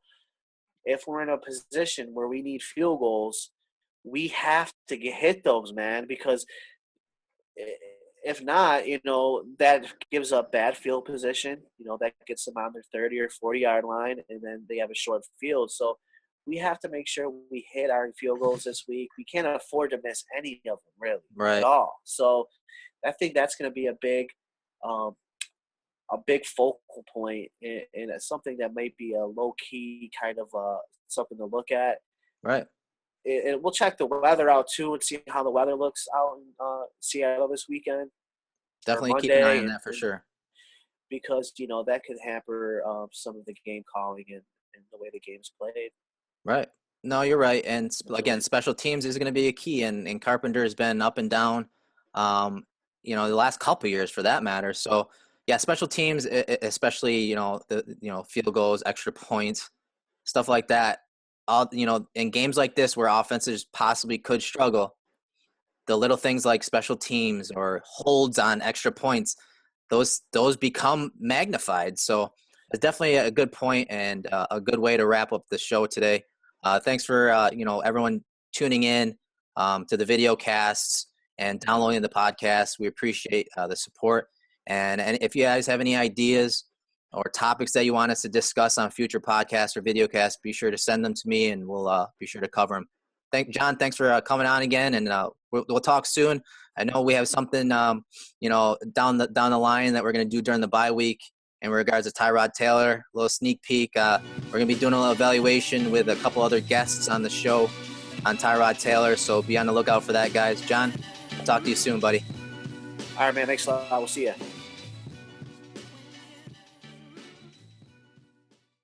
if we're in a position where we need field goals, we have to hit those, man, because if not, that gives up bad field position. That gets them on their 30 or 40-yard line, and then they have a short field. So we have to make sure we hit our field goals this week. We can't afford to miss any of them, really, at all. So I think that's going to be a big focal point, and it's something that might be a low-key kind of something to look at. Right. And we'll check the weather out, too, and see how the weather looks out in Seattle this weekend. Definitely keep an eye on that for sure. because that could hamper some of the game calling and the way the game's played. Right. No, you're right. And again, special teams is going to be a key. And Carpenter has been up and down, the last couple of years for that matter. So yeah, special teams, especially the field goals, extra points, stuff like that. All in games like this where offenses possibly could struggle, the little things like special teams or holds on extra points, those become magnified. So it's definitely a good point and a good way to wrap up the show today. Thanks for everyone tuning in to the video casts and downloading the podcast. We appreciate the support. And if you guys have any ideas or topics that you want us to discuss on future podcasts or videocasts, be sure to send them to me, and we'll be sure to cover them. John, thanks for coming on again, and we'll talk soon. I know we have something, down the line that we're going to do during the bye week in regards to Tyrod Taylor. A little sneak peek. We're going to be doing a little evaluation with a couple other guests on the show on Tyrod Taylor, so be on the lookout for that, guys. John, I'll talk to you soon, buddy. All right, man. Thanks a lot. I will see you.